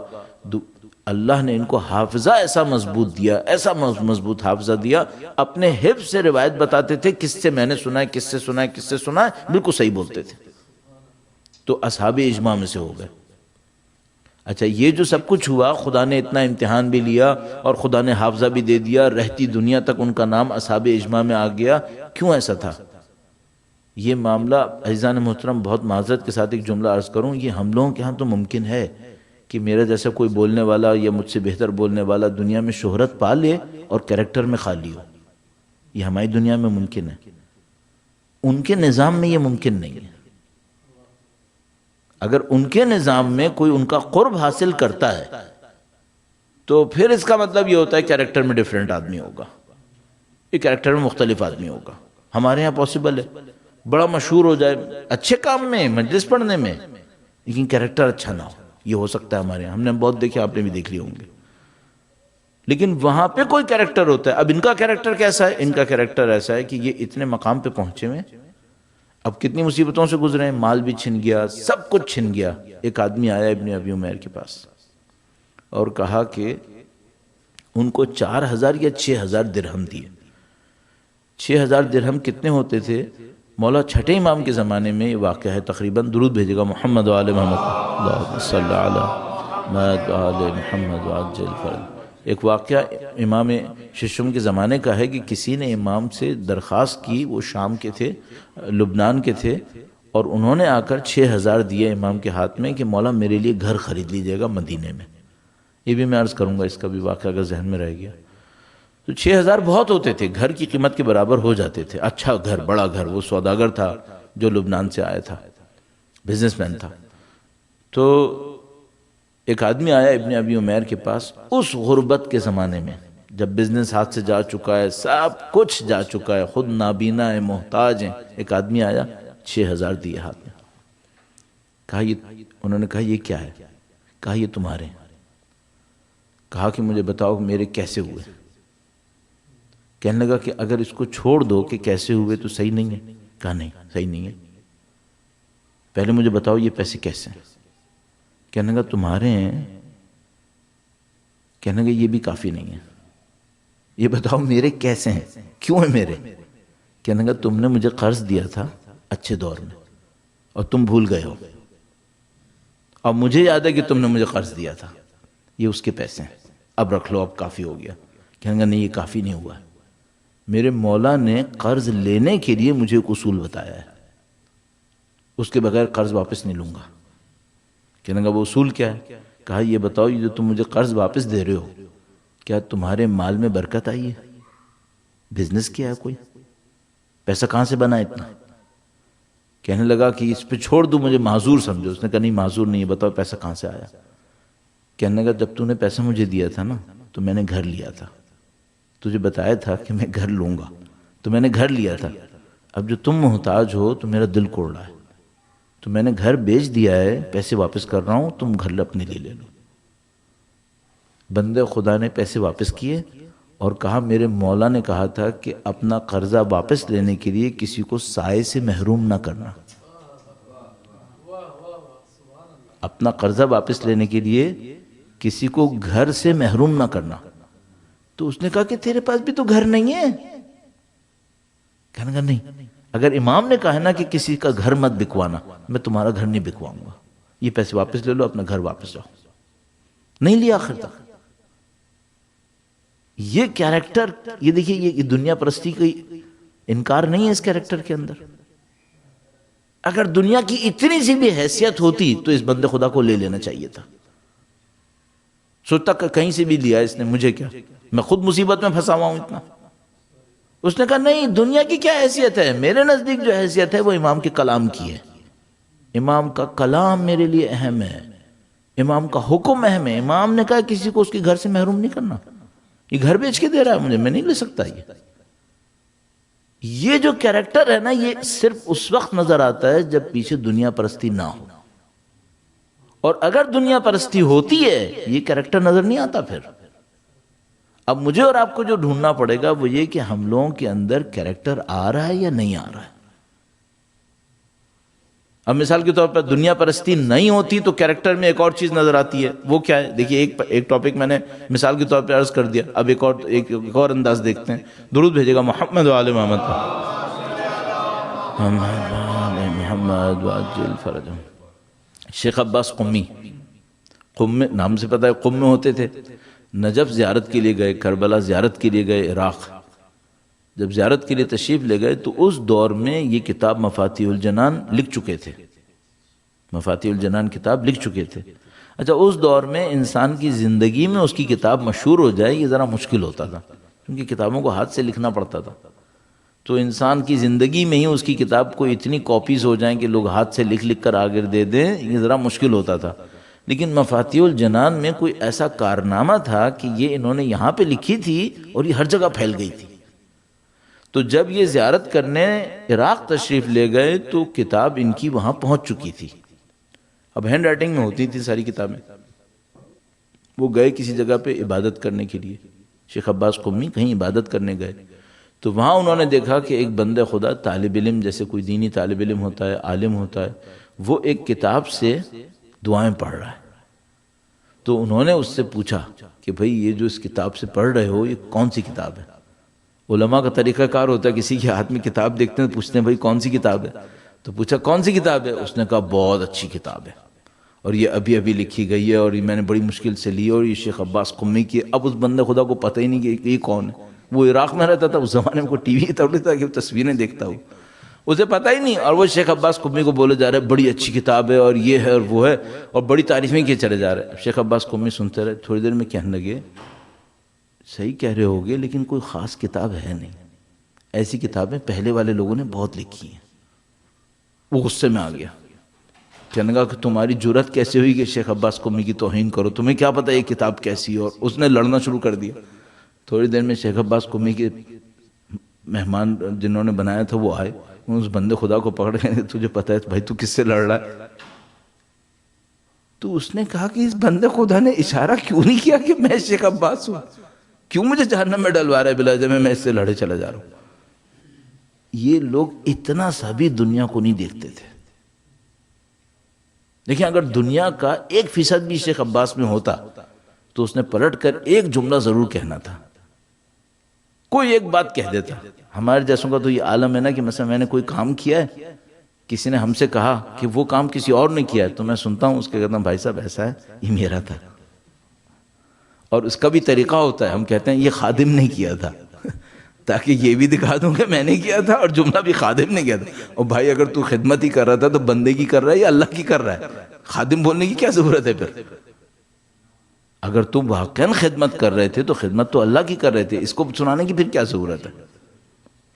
اللہ نے ان کو حافظہ ایسا مضبوط دیا، ایسا مضبوط حافظہ دیا، اپنے حفظ سے روایت بتاتے تھے، کس سے میں نے سنا ہے، کس سے سنا ہے، کس سے سنا ہے، بالکل صحیح بولتے تھے. تو اصحاب اجماع میں سے ہو گئے. اچھا یہ جو سب کچھ ہوا، خدا نے اتنا امتحان بھی لیا اور خدا نے حافظہ بھی دے دیا، رہتی دنیا تک ان کا نام اصحاب اجماع میں آ گیا. کیوں ایسا تھا؟ یہ معاملہ عزیزان محترم، بہت معذرت کے ساتھ ایک جملہ عرض کروں، یہ ہم لوگوں کے ہاں تو ممکن ہے کہ میرا جیسا کوئی بولنے والا یا مجھ سے بہتر بولنے والا دنیا میں شہرت پا لے اور کریکٹر میں خالی ہو. یہ ہماری دنیا میں ممکن ہے، ان کے نظام میں یہ ممکن نہیں ہے. اگر ان کے نظام میں کوئی ان کا قرب حاصل کرتا ہے تو پھر اس کا مطلب یہ ہوتا ہے کریکٹر میں ڈیفرنٹ آدمی ہوگا، یہ کریکٹر میں مختلف آدمی ہوگا. ہمارے ہاں پاسبل ہے، بڑا مشہور ہو جائے اچھے کام میں، مجلس پڑھنے میں، لیکن کیریکٹر اچھا نہ ہو. یہ ہو سکتا ہے ہمارے یہاں، ہم نے بہت دیکھے، آپ نے بھی دیکھ لیے ہوں گے. لیکن وہاں پہ کوئی کیریکٹر ہوتا ہے. اب ان کا کیریکٹر کیسا ہے؟ ان کا کیریکٹر ایسا ہے کہ یہ اتنے مقام پہ پہنچے ہوئے، اب کتنی مصیبتوں سے گزرے ہیں، مال بھی چھن گیا، سب کچھ چھن گیا. ایک آدمی آیا ابن ابی عمیر کے پاس اور کہا کہ ان کو 4,000 یا 6,000 درہم دیے. 6,000 درہم کتنے ہوتے تھے؟ مولا چھٹے امام کے زمانے میں یہ واقعہ ہے، تقریباً درود بھیجے گا محمد و آل محمد، اللہم صلی علی محمد و آل محمد وعجل فرج. ایک واقعہ امام ششم کے زمانے کا ہے کہ کسی نے امام سے درخواست کی، وہ شام کے تھے، لبنان کے تھے، اور انہوں نے آ کر 6,000 دیے امام کے ہاتھ میں کہ مولا میرے لیے گھر خرید لیجیے گا مدینے میں. یہ بھی میں عرض کروں گا، اس کا بھی واقعہ اگر ذہن میں رہ گیا تو 6,000 بہت ہوتے تھے، گھر کی قیمت کے برابر ہو جاتے تھے. اچھا گھر، بڑا گھر. وہ سوداگر تھا جو لبنان سے آیا تھا، بزنس مین تھا. تو ایک آدمی آیا ابن ابی عمیر کے پاس اس غربت کے زمانے میں، جب بزنس ہاتھ سے جا چکا ہے، سب کچھ جا چکا ہے، خود نابینا ہے، محتاج ہیں. ایک آدمی آیا، 6,000 دیے ہاتھ میں. کہا یہ، انہوں نے کہا یہ کیا ہے؟ کہا یہ تمہارے ہیں. کہا کہ مجھے بتاؤ میرے کیسے ہوئے؟ کہنے لگا کہ اگر اس کو چھوڑ دو کہ کیسے ہوئے تو صحیح نہیں ہے. کہا نہیں، صحیح نہیں ہے، پہلے مجھے بتاؤ یہ پیسے کیسے ہیں. کہنے لگا تمہارے ہیں. کہنے لگا یہ بھی کافی نہیں ہے، یہ بتاؤ میرے کیسے ہیں، کیوں ہیں میرے؟ کہنے لگا تم نے مجھے قرض دیا تھا اچھے دور میں اور تم بھول گئے ہو، اب مجھے یاد ہے کہ تم نے مجھے قرض دیا تھا، یہ اس کے پیسے ہیں، اب رکھ لو، اب کافی ہو گیا. کہنے لگا نہیں، یہ کافی نہیں ہوا ہے، میرے مولا نے قرض لینے کے لیے مجھے ایک اصول بتایا ہے، اس کے بغیر قرض واپس نہیں لوں گا. کہنے لگا وہ اصول کیا ہے؟ کہا یہ بتاؤ یہ جو تم مجھے قرض واپس دے رہے ہو، کیا تمہارے مال میں برکت آئی ہے؟ بزنس کیا ہے کوئی؟ پیسہ کہاں سے بنا اتنا؟ کہنے لگا کہ اس پہ چھوڑ دوں، مجھے معذور سمجھو. اس نے کہا نہیں معذور نہیں ہے، بتاؤ پیسہ کہاں سے آیا؟ کہنے لگا جب تو نے پیسہ مجھے دیا تھا نا تو میں نے گھر لیا تھا، تجھے بتایا تھا کہ میں گھر لوں گا تو میں نے گھر لیا تھا. اب جو تم محتاج ہو تو میرا دل کوڑ رہا ہے، تو میں نے گھر بیچ دیا ہے، پیسے واپس کر رہا ہوں، تم گھر اپنے لیے لے لو. بندے خدا نے پیسے واپس کیے اور کہا میرے مولا نے کہا تھا کہ اپنا قرضہ واپس لینے کے لیے کسی کو سائے سے محروم نہ کرنا. اپنا قرضہ واپس لینے کے لیے کسی کو گھر سے محروم نہ کرنا. تو اس نے کہا کہ تیرے پاس بھی تو گھر نہیں ہے. کہنے کا نہیں، اگر امام نے کہا ہے نا کہ کسی کا گھر مت بکوانا، میں تمہارا گھر نہیں بکواؤں گا، یہ پیسے واپس لے لو، اپنا گھر واپس جاؤ. نہیں لیا آخر تک. یہ کیریکٹر، یہ دیکھیے، یہ دنیا پرستی کا انکار نہیں ہے اس کیریکٹر کے اندر. اگر دنیا کی اتنی سی بھی حیثیت ہوتی تو اس بندے خدا کو لے لینا چاہیے تھا. سوچتا کہ کہیں سے بھی لیا اس نے، مجھے کیا، میں خود مصیبت میں پھنسا ہوا ہوں اتنا. اس نے کہا نہیں، دنیا کی کیا حیثیت ہے، میرے نزدیک جو حیثیت ہے وہ امام کے کلام کی ہے. امام کا کلام میرے لیے اہم ہے، امام کا حکم اہم ہے. امام نے کہا کسی کو اس کے گھر سے محروم نہیں کرنا. یہ گھر بیچ کے دے رہا ہے مجھے، میں نہیں لے سکتا. یہ جو کیریکٹر ہے نا، یہ صرف اس وقت نظر آتا ہے جب پیچھے دنیا پرستی نہ ہو. اور اگر دنیا پرستی ہوتی ہے یہ کیریکٹر نظر نہیں آتا. پھر اب مجھے اور آپ کو جو ڈھونڈنا پڑے گا وہ یہ کہ ہم لوگوں کے اندر کیریکٹر آ رہا ہے یا نہیں آ رہا ہے. اب مثال کے طور پر دنیا پرستی نہیں ہوتی تو کیریکٹر میں ایک اور چیز نظر آتی ہے. وہ کیا ہے؟ دیکھیے، ایک ٹاپک میں نے مثال کے طور پر عرض کر دیا. اب ایک اور انداز دیکھتے ہیں. درود بھیجے گا محمد و آل محمد محمد وعجل فرجہم. شیخ عباس قمی نام سے پتہ ہے، قم میں ہوتے تھے. نجف زیارت کے لیے گئے، کربلا زیارت کے لیے گئے، عراق. جب زیارت کے لیے تشریف لے گئے تو اس دور میں یہ کتاب مفاتیح الجنان لکھ چکے تھے. مفاتیح الجنان کتاب لکھ چکے تھے. اچھا، اس دور میں انسان کی زندگی میں اس کی کتاب مشہور ہو جائے یہ ذرا مشکل ہوتا تھا، کیونکہ کتابوں کو ہاتھ سے لکھنا پڑتا تھا. تو انسان کی زندگی میں ہی اس کی کتاب کو اتنی کاپیز ہو جائیں کہ لوگ ہاتھ سے لکھ کر آگے دے دیں، یہ ذرا مشکل ہوتا تھا. لیکن مفاتیح الجنان میں کوئی ایسا کارنامہ تھا کہ یہ انہوں نے یہاں پہ لکھی تھی اور یہ ہر جگہ پھیل گئی تھی. تو جب یہ زیارت کرنے عراق تشریف لے گئے تو کتاب ان کی وہاں پہنچ چکی تھی. اب ہینڈ رائٹنگ میں ہوتی تھی ساری کتابیں. وہ گئے کسی جگہ پہ عبادت کرنے کے لیے، شیخ عباس قمی کہیں عبادت کرنے گئے، تو وہاں انہوں نے دیکھا کہ ایک بندہ خدا طالب علم، جیسے کوئی دینی طالب علم ہوتا ہے، عالم ہوتا ہے، وہ ایک کتاب سے دعائیں پڑھ رہا ہے. تو انہوں نے اس سے پوچھا کہ بھئی یہ جو اس کتاب سے پڑھ رہے ہو یہ کون سی کتاب ہے؟ علماء کا طریقہ کار ہوتا ہے کسی کے ہاتھ میں کتاب دیکھتے ہیں پوچھتے ہیں بھئی کون سی کتاب ہے؟ تو پوچھا کون سی کتاب ہے؟ اس نے کہا بہت اچھی کتاب ہے اور یہ ابھی ابھی لکھی گئی ہے اور یہ میں نے بڑی مشکل سے لی اور یہ شیخ عباس قمی کی. اب اس بندے خدا کو پتہ ہی نہیں کہ یہ کون ہے. وہ عراق میں رہتا تھا، اس زمانے میں کوئی ٹی وی تھوڑی تھا کہ تصویریں دیکھتا ہو، اسے پتہ ہی نہیں. اور وہ شیخ عباس قمی کو بولے جا رہے بڑی اچھی کتاب ہے اور یہ ہے اور وہ ہے اور بڑی تعریفیں کیے چلے جا رہے. شیخ عباس قمی سنتے رہے. تھوڑی دیر میں کہنے لگے صحیح کہہ رہے ہوگے لیکن کوئی خاص کتاب ہے نہیں، ایسی کتابیں پہلے والے لوگوں نے بہت لکھی ہیں. وہ غصے میں آ گیا، کہنے لگا کہ تمہاری جرت کیسے ہوئی کہ شیخ عباس قمی کی توہین کرو، تمہیں کیا پتہ یہ کتاب کیسی ہے؟ اور اس نے لڑنا شروع کر دیا. تھوڑی دیر میں شیخ عباس قمی کے مہمان جنہوں نے بنایا تھا وہ آئے، اس بندے خدا کو پکڑ گئے، تجھے پتہ ہے بھائی تو کس سے لڑ رہا ہے؟ تو اس نے کہا کہ اس بندے خدا نے اشارہ کیوں نہیں کیا کہ میں شیخ عباس ہوں؟ کیوں مجھے جہنم میں ڈلوا رہا ہے بلا جب میں اس سے لڑے چلا جا رہا ہوں؟ یہ لوگ اتنا سا بھی دنیا کو نہیں دیکھتے تھے. دیکھیں اگر دنیا کا 1% بھی شیخ عباس میں ہوتا تو اس نے پلٹ کر ایک جملہ ضرور کہنا تھا، کوئی ایک بات کہہ دیتا. ہمارے جیسوں کا تو یہ عالم ہے نا کہ مثلا میں نے کوئی کام کیا ہے، کسی نے ہم سے کہا کہ وہ کام کسی اور نے کیا ہے، تو میں سنتا ہوں اس کے کہتا ہوں بھائی صاحب ایسا ہے یہ میرا تھا. اور اس کا بھی طریقہ ہوتا ہے، ہم کہتے ہیں یہ خادم نے کیا تھا تاکہ یہ بھی دکھا دوں کہ میں نے کیا تھا اور جملہ بھی خادم نے کیا تھا. اور بھائی اگر تو خدمت ہی کر رہا تھا تو بندے کی کر رہا ہے یا اللہ کی کر رہا ہے؟ خادم بولنے کی کیا ضرورت ہے پھر؟ اگر تم واقعاً خدمت کر رہے تھے تو خدمت تو اللہ کی کر رہے تھے، اس کو سنانے کی پھر کیا ضرورت ہے؟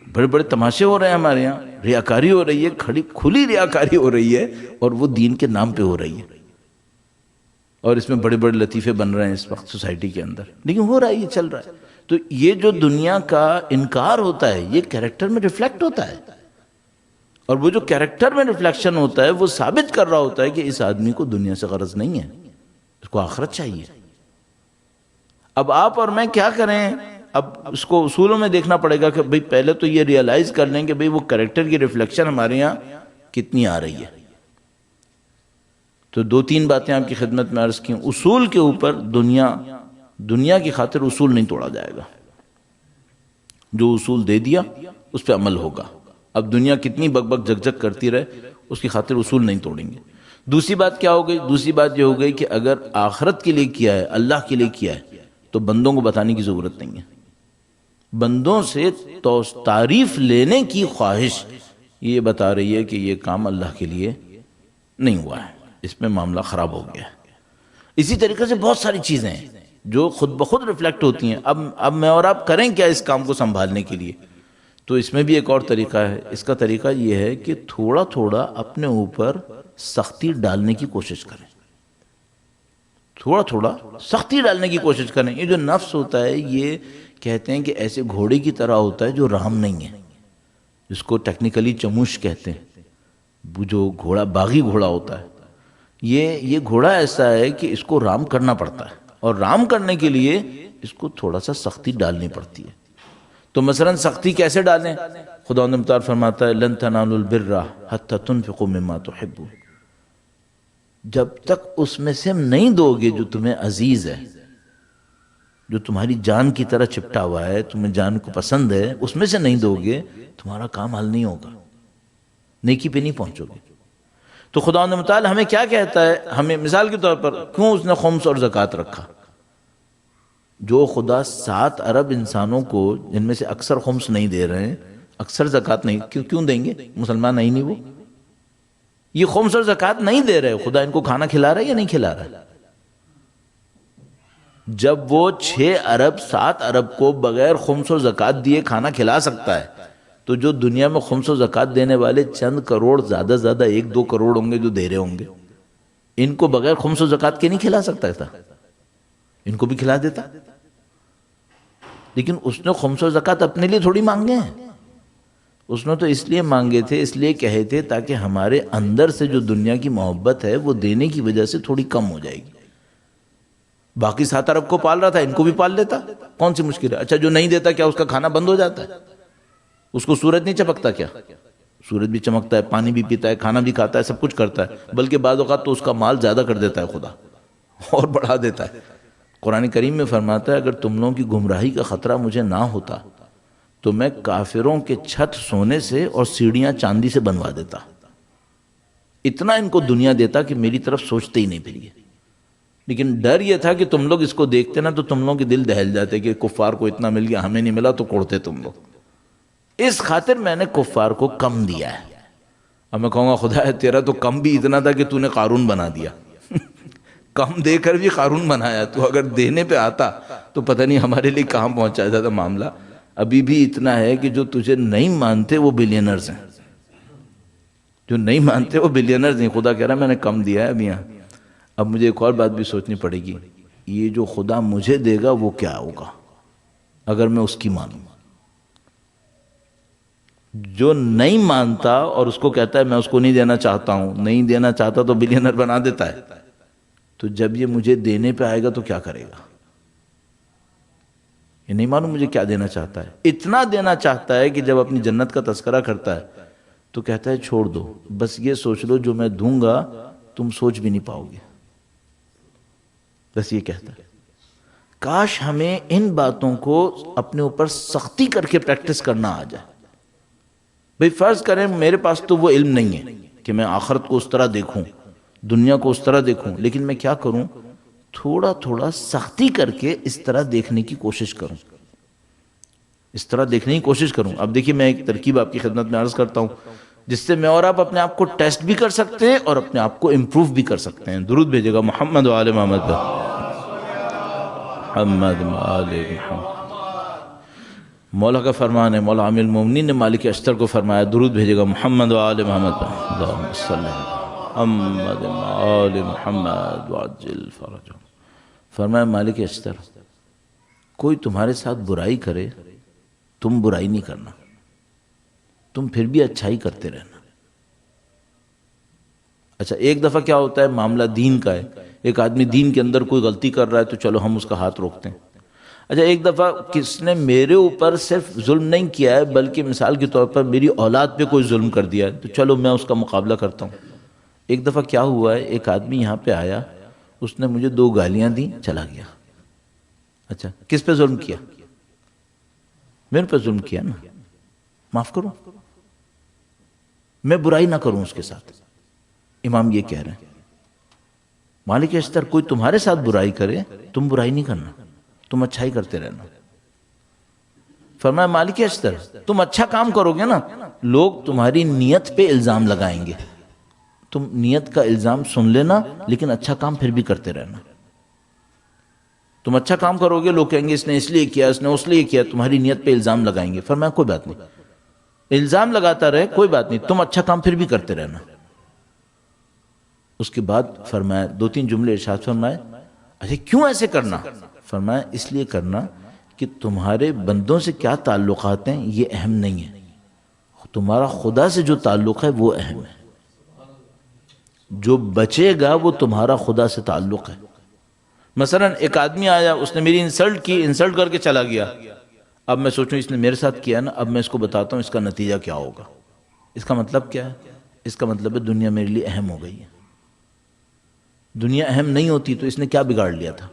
بڑے بڑے تماشے ہو رہے ہیں ہمارے یہاں، ریاکاری ہو رہی ہے، کھلی ریاکاری ہو رہی ہے اور وہ دین کے نام پہ ہو رہی ہے. اور اس میں بڑے بڑے لطیفے بن رہے ہیں اس وقت سوسائٹی کے اندر، لیکن ہو رہا ہے، یہ چل رہا ہے. تو یہ جو دنیا کا انکار ہوتا ہے یہ کیریکٹر میں ریفلیکٹ ہوتا ہے، اور وہ جو کیریکٹر میں ریفلیکشن ہوتا ہے وہ ثابت کر رہا ہوتا ہے کہ اس آدمی کو دنیا سے غرض نہیں ہے، اس کو آخرت چاہیے. اب آپ اور میں کیا کریں؟ اب اس کو اصولوں میں دیکھنا پڑے گا کہ بھئی پہلے تو یہ ریئلائز کر لیں کہ بھئی وہ کیریکٹر کی ریفلیکشن ہمارے یہاں کتنی آ رہی ہے. تو 2-3 باتیں آپ کی خدمت میں عرض کی. اصول کے اوپر دنیا کی خاطر اصول نہیں توڑا جائے گا. جو اصول دے دیا اس پہ عمل ہوگا. اب دنیا کتنی بک بک جگ جگ کرتی رہے اس کی خاطر اصول نہیں توڑیں گے. دوسری بات کیا ہو گئی؟ دوسری بات یہ ہو گئی کہ اگر آخرت کے لیے کیا ہے، اللہ کے لیے کیا ہے، تو بندوں کو بتانے کی ضرورت نہیں ہے. بندوں سے تعریف لینے کی خواہش یہ بتا رہی ہے کہ یہ کام اللہ کے لیے نہیں ہوا ہے، اس میں معاملہ خراب ہو گیا ہے. اسی طریقے سے بہت ساری چیزیں ہیں جو خود بخود ریفلیکٹ ہوتی ہیں. اب میں اور آپ کریں کیا اس کام کو سنبھالنے کے لیے؟ تو اس میں بھی ایک اور طریقہ ہے. اس کا طریقہ یہ ہے کہ تھوڑا تھوڑا اپنے اوپر سختی ڈالنے کی کوشش کریں. تھوڑا تھوڑا سختی ڈالنے کی کوشش کریں. یہ جو نفس ہوتا ہے یہ کہتے ہیں کہ ایسے گھوڑے کی طرح ہوتا ہے جو رام نہیں ہے، جس کو ٹیکنیکلی چموش کہتے ہیں. جو گھوڑا باغی گھوڑا ہوتا ہے یہ گھوڑا ایسا ہے کہ اس کو رام کرنا پڑتا ہے، اور رام کرنے کے لیے اس کو تھوڑا سا سختی ڈالنی پڑتی ہے. تو مثلا سختی کیسے ڈالیں؟ خداوند مختار فرماتا ہے لن تنالوا البر حتی تنفقوا مما تحبون. جب تک اس میں سے نہیں دو گے جو تمہیں عزیز ہے، جو تمہاری جان کی طرح چپٹا ہوا ہے، تمہیں جان کو پسند ہے، اس میں سے نہیں دو گے تمہارا کام حل نہیں ہوگا، نیکی پہ نہیں پہنچو گے. تو خداوند متعال ہمیں کیا کہتا ہے؟ ہمیں مثال کے طور پر کیوں اس نے خمس اور زکوٰۃ رکھا؟ جو خدا 7 ارب انسانوں کو جن میں سے اکثر خمس نہیں دے رہے ہیں، اکثر زکوٰۃ نہیں، کیوں دیں گے؟ مسلمان نہیں وہ یہ خمس اور زکوٰۃ نہیں دے رہے، خدا ان کو کھانا کھلا رہا ہے یا نہیں کھلا رہا ہے؟ جب وہ 6 ارب 7 ارب کو بغیر خمس اور زکوٰۃ دیے کھانا کھلا سکتا ہے، تو جو دنیا میں خمس و زکوٰۃ دینے والے چند کروڑ، زیادہ زیادہ 1-2 کروڑ ہوں گے جو دے رہے ہوں گے، ان کو بغیر خمس و زکوٰۃ کے نہیں کھلا سکتا تھا؟ ان کو بھی کھلا دیتا. لیکن اس نے خمس و زکوٰۃ اپنے لیے تھوڑی مانگے ہیں، اس نے تو اس لیے مانگے تھے، اس لیے کہے تھے تاکہ ہمارے اندر سے جو دنیا کی محبت ہے وہ دینے کی وجہ سے تھوڑی کم ہو جائے گی۔ باقی 7 ارب کو پال رہا تھا، ان کو بھی پال لیتا، کون سی مشکل ہے؟ اچھا جو نہیں دیتا کیا اس کا کھانا بند ہو جاتا ہے؟ اس کو سورج نہیں چمکتا کیا؟ سورج بھی چمکتا ہے، پانی بھی پیتا ہے، کھانا بھی کھاتا ہے، سب کچھ کرتا ہے، بلکہ بعض اوقات تو اس کا مال زیادہ کر دیتا ہے خدا، اور بڑھا دیتا ہے۔ قرآن کریم میں فرماتا ہے اگر تم لوگوں کی گمراہی کا خطرہ مجھے نہ ہوتا تو میں کافروں کے چھت سونے سے اور سیڑھیاں چاندی سے بنوا دیتا، اتنا ان کو دنیا دیتا کہ میری طرف سوچتے ہی نہیں پھر یہ۔ لیکن ڈر یہ تھا کہ تم لوگ اس کو دیکھتے نا تو تم لوگوں کے دل دہل جاتے کہ کفار کو اتنا مل گیا، ہمیں نہیں ملا، تو کوڑتے تم لوگ۔ اس خاطر میں نے کفار کو کم دیا ہے۔ اب میں کہوں گا خدا ہے تیرا تو کم بھی اتنا تھا کہ تو نے قارون بنا دیا، کم دے کر بھی قارون بنایا۔ تو اگر دینے پہ آتا تو پتہ نہیں ہمارے لیے کہاں پہنچا جاتا معاملہ۔ ابھی بھی اتنا ہے کہ جو تجھے نہیں مانتے وہ بلینرز ہیں، جو نہیں مانتے وہ بلینرز ہیں۔ خدا کہہ رہا ہے میں نے کم دیا ہے ابھی یہاں۔ اب مجھے ایک اور بات بھی سوچنی پڑے گی، یہ جو خدا مجھے دے گا وہ کیا ہوگا اگر میں اس کی مانوں؟ جو نہیں مانتا اور اس کو کہتا ہے میں اس کو نہیں دینا چاہتا ہوں، نہیں دینا چاہتا تو بلینر بنا دیتا ہے، تو جب یہ مجھے دینے پہ آئے گا تو کیا کرے گا؟ یہ نہیں معلوم مجھے کیا دینا چاہتا ہے۔ اتنا دینا چاہتا ہے کہ جب اپنی جنت کا تذکرہ کرتا ہے تو کہتا ہے چھوڑ دو، بس یہ سوچ لو جو میں دوں گا تم سوچ بھی نہیں پاؤ گے، بس یہ کہتا ہے۔ کاش ہمیں ان باتوں کو اپنے اوپر سختی کر کے پریکٹس کرنا آ جائے۔ بھئی فرض کریں میرے پاس تو وہ علم نہیں ہے کہ میں آخرت کو اس طرح دیکھوں، دنیا کو اس طرح دیکھوں، لیکن میں کیا کروں؟ تھوڑا تھوڑا سختی کر کے اس طرح دیکھنے کی کوشش کروں، اس طرح دیکھنے کی کوشش کروں۔ اب دیکھیے میں ایک ترکیب آپ کی خدمت میں عرض کرتا ہوں جس سے میں اور آپ اپنے آپ کو ٹیسٹ بھی کر سکتے ہیں اور اپنے آپ کو امپروو بھی کر سکتے ہیں۔ درود بھیجے گا محمد و آل محمد پر، محمد و آل محمد۔ مولا کا فرمان ہے، مولا عامل المومنین نے مالک اشتر کو فرمایا درود بھیجے گا محمد و آل محمد پر، اللہم صلی محمد و آل محمد وعجل فرجہم۔ فرمایا مالک اشتر کوئی تمہارے ساتھ برائی کرے تم برائی نہیں کرنا، تم پھر بھی اچھائی کرتے رہنا۔ اچھا ایک دفعہ کیا ہوتا ہے معاملہ دین کا ہے، ایک آدمی دین کے اندر کوئی غلطی کر رہا ہے تو چلو ہم اس کا ہاتھ روکتے ہیں۔ اچھا ایک دفعہ کس نے میرے اوپر صرف ظلم نہیں کیا ہے بلکہ مثال کے طور پر میری اولاد پہ کوئی ظلم کر دیا ہے تو چلو میں اس کا مقابلہ کرتا ہوں۔ ایک دفعہ کیا ہوا ہے، ایک آدمی یہاں پہ آیا، اس نے مجھے 2 گالیاں دیں، چلا گیا۔ اچھا کس پہ ظلم کیا؟ میرے پہ ظلم کیا نا، معاف کرو، میں برائی نہ کروں اس کے ساتھ۔ امام یہ کہہ رہے ہیں مالک اشتر کوئی تمہارے ساتھ برائی کرے تم برائی نہیں کرنا، تم اچھائی کرتے رہنا۔ فرمایا مالک اشتر تم اچھا کام کرو گے نا لوگ تمہاری نیت پہ الزام لگائیں گے، تم نیت کا الزام سن لینا لیکن اچھا کام پھر بھی کرتے رہنا۔ تم اچھا کام کرو گے لوگ کہیں گے اس نے اس لیے کیا، اس نے اس لیے کیا، تمہاری نیت پہ الزام لگائیں گے۔ فرمایا کوئی بات نہیں، الزام لگاتا رہے کوئی بات نہیں، تم اچھا کام پھر بھی کرتے رہنا۔ اس کے بعد فرمایا 2-3 جملے ارشاد فرمائے اچھا کیوں ایسے کرنا؟ فرمایا اس لیے کرنا کہ تمہارے بندوں سے کیا تعلقات ہیں یہ اہم نہیں ہے، تمہارا خدا سے جو تعلق ہے وہ اہم ہے، جو بچے گا وہ تمہارا خدا سے تعلق ہے۔ مثلا ایک آدمی آیا اس نے میری انسلٹ کی، انسلٹ کر کے چلا گیا، اب میں سوچوں اس نے میرے ساتھ کیا نا، اب میں اس کو بتاتا ہوں اس کا نتیجہ کیا ہوگا۔ اس کا مطلب کیا ہے؟ اس کا مطلب ہے دنیا میرے لیے اہم ہو گئی ہے۔ دنیا اہم نہیں ہوتی تو اس نے کیا بگاڑ لیا تھا؟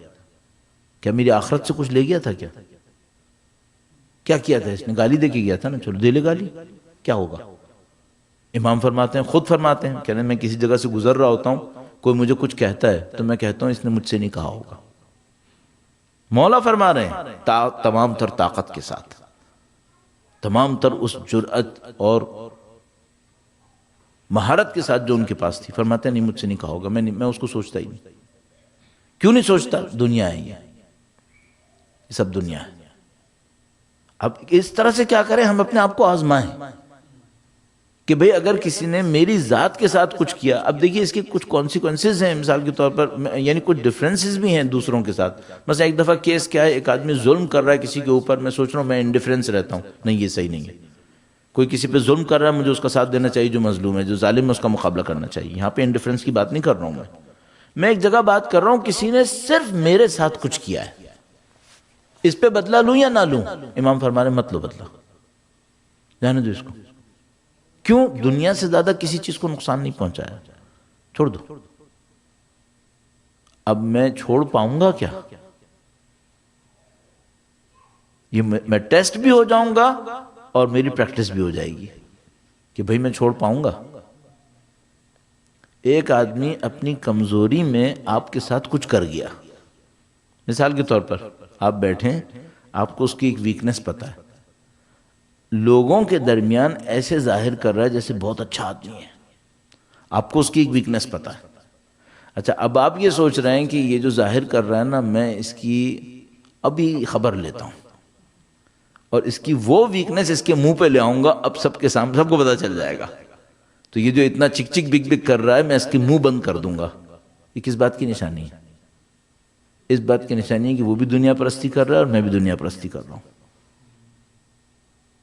کیا میری آخرت سے کچھ لے گیا تھا؟ کیا کیا تھا اس نے؟ گالی دے کے گیا تھا نا، چلو دے لے گالی، کیا ہوگا؟ امام فرماتے ہیں، خود فرماتے ہیں، کہتے ہیں میں کسی جگہ سے گزر رہا ہوتا ہوں، کوئی مجھے کچھ کہتا ہے تو میں کہتا ہوں اس نے مجھ سے نہیں کہا ہوگا۔ مولا فرما رہے ہیں تمام تر طاقت کے ساتھ، تمام تر اس جرأت اور مہارت کے ساتھ جو ان کے پاس تھی، فرماتے ہیں نہیں مجھ سے نہیں کہا ہوگا، میں اس کو سوچتا ہی نہیں۔ کیوں نہیں سوچتا؟ دنیا ہے یہ سب دنیا ہے۔ اب اس طرح سے کیا کریں ہم اپنے آپ کو آزمائیں کہ بھئی اگر کسی نے میری ذات کے ساتھ کچھ کیا، اب دیکھیے اس کے کچھ کانسیکوینسز ہیں، مثال کے طور پر یعنی کچھ ڈیفرنسز بھی ہیں دوسروں کے ساتھ۔ مثلا ایک دفعہ کیس کیا ہے، ایک آدمی ظلم کر رہا ہے کسی کے اوپر، میں سوچ رہا ہوں میں انڈیفرنس رہتا ہوں، نہیں یہ صحیح نہیں ہے۔ کوئی کسی پہ ظلم کر رہا ہے، مجھے اس کا ساتھ دینا چاہیے، جو مظلوم ہے، جو ظالم ہے اس کا مقابلہ کرنا چاہیے. یہاں پہ انڈیفرنس کی بات نہیں کر رہا ہوں میں ایک جگہ بات کر رہا ہوں کسی نے صرف میرے ساتھ کچھ کیا ہے، اس پہ بدلہ لوں یا نہ لوں؟ امام فرما رہے مت لو بدلہ، جانے دو اس کو. کیوں؟ دنیا سے زیادہ کسی چیز کو نقصان نہیں پہنچایا، چھوڑ دو. اب میں چھوڑ پاؤں گا کیا؟ یہ میں ٹیسٹ بھی ہو جاؤں گا اور میری پریکٹس بھی ہو جائے گی کہ بھئی میں چھوڑ پاؤں گا. ایک آدمی اپنی کمزوری میں آپ کے ساتھ کچھ کر گیا، مثال کے طور پر آپ بیٹھیں، آپ کو اس کی ایک ویکنس پتہ ہے، لوگوں کے درمیان ایسے ظاہر کر رہا ہے جیسے بہت اچھا آدمی ہے، آپ کو اس کی ایک ویکنس پتہ ہے. اچھا اب آپ یہ سوچ رہے ہیں کہ یہ جو ظاہر کر رہا ہے نا، میں اس کی ابھی خبر لیتا ہوں اور اس کی وہ ویکنس اس کے منہ پہ لے آؤں گا، اب سب کے سامنے سب کو پتہ چل جائے گا. تو یہ جو اتنا چک چک بک بک کر رہا ہے، میں اس کے منہ بند کر دوں گا. یہ کس بات کی نشانی ہے؟ اس بات کی نشانی ہے کہ وہ بھی دنیا پرستی کر رہا ہے اور میں بھی دنیا پرستی کر رہا ہوں.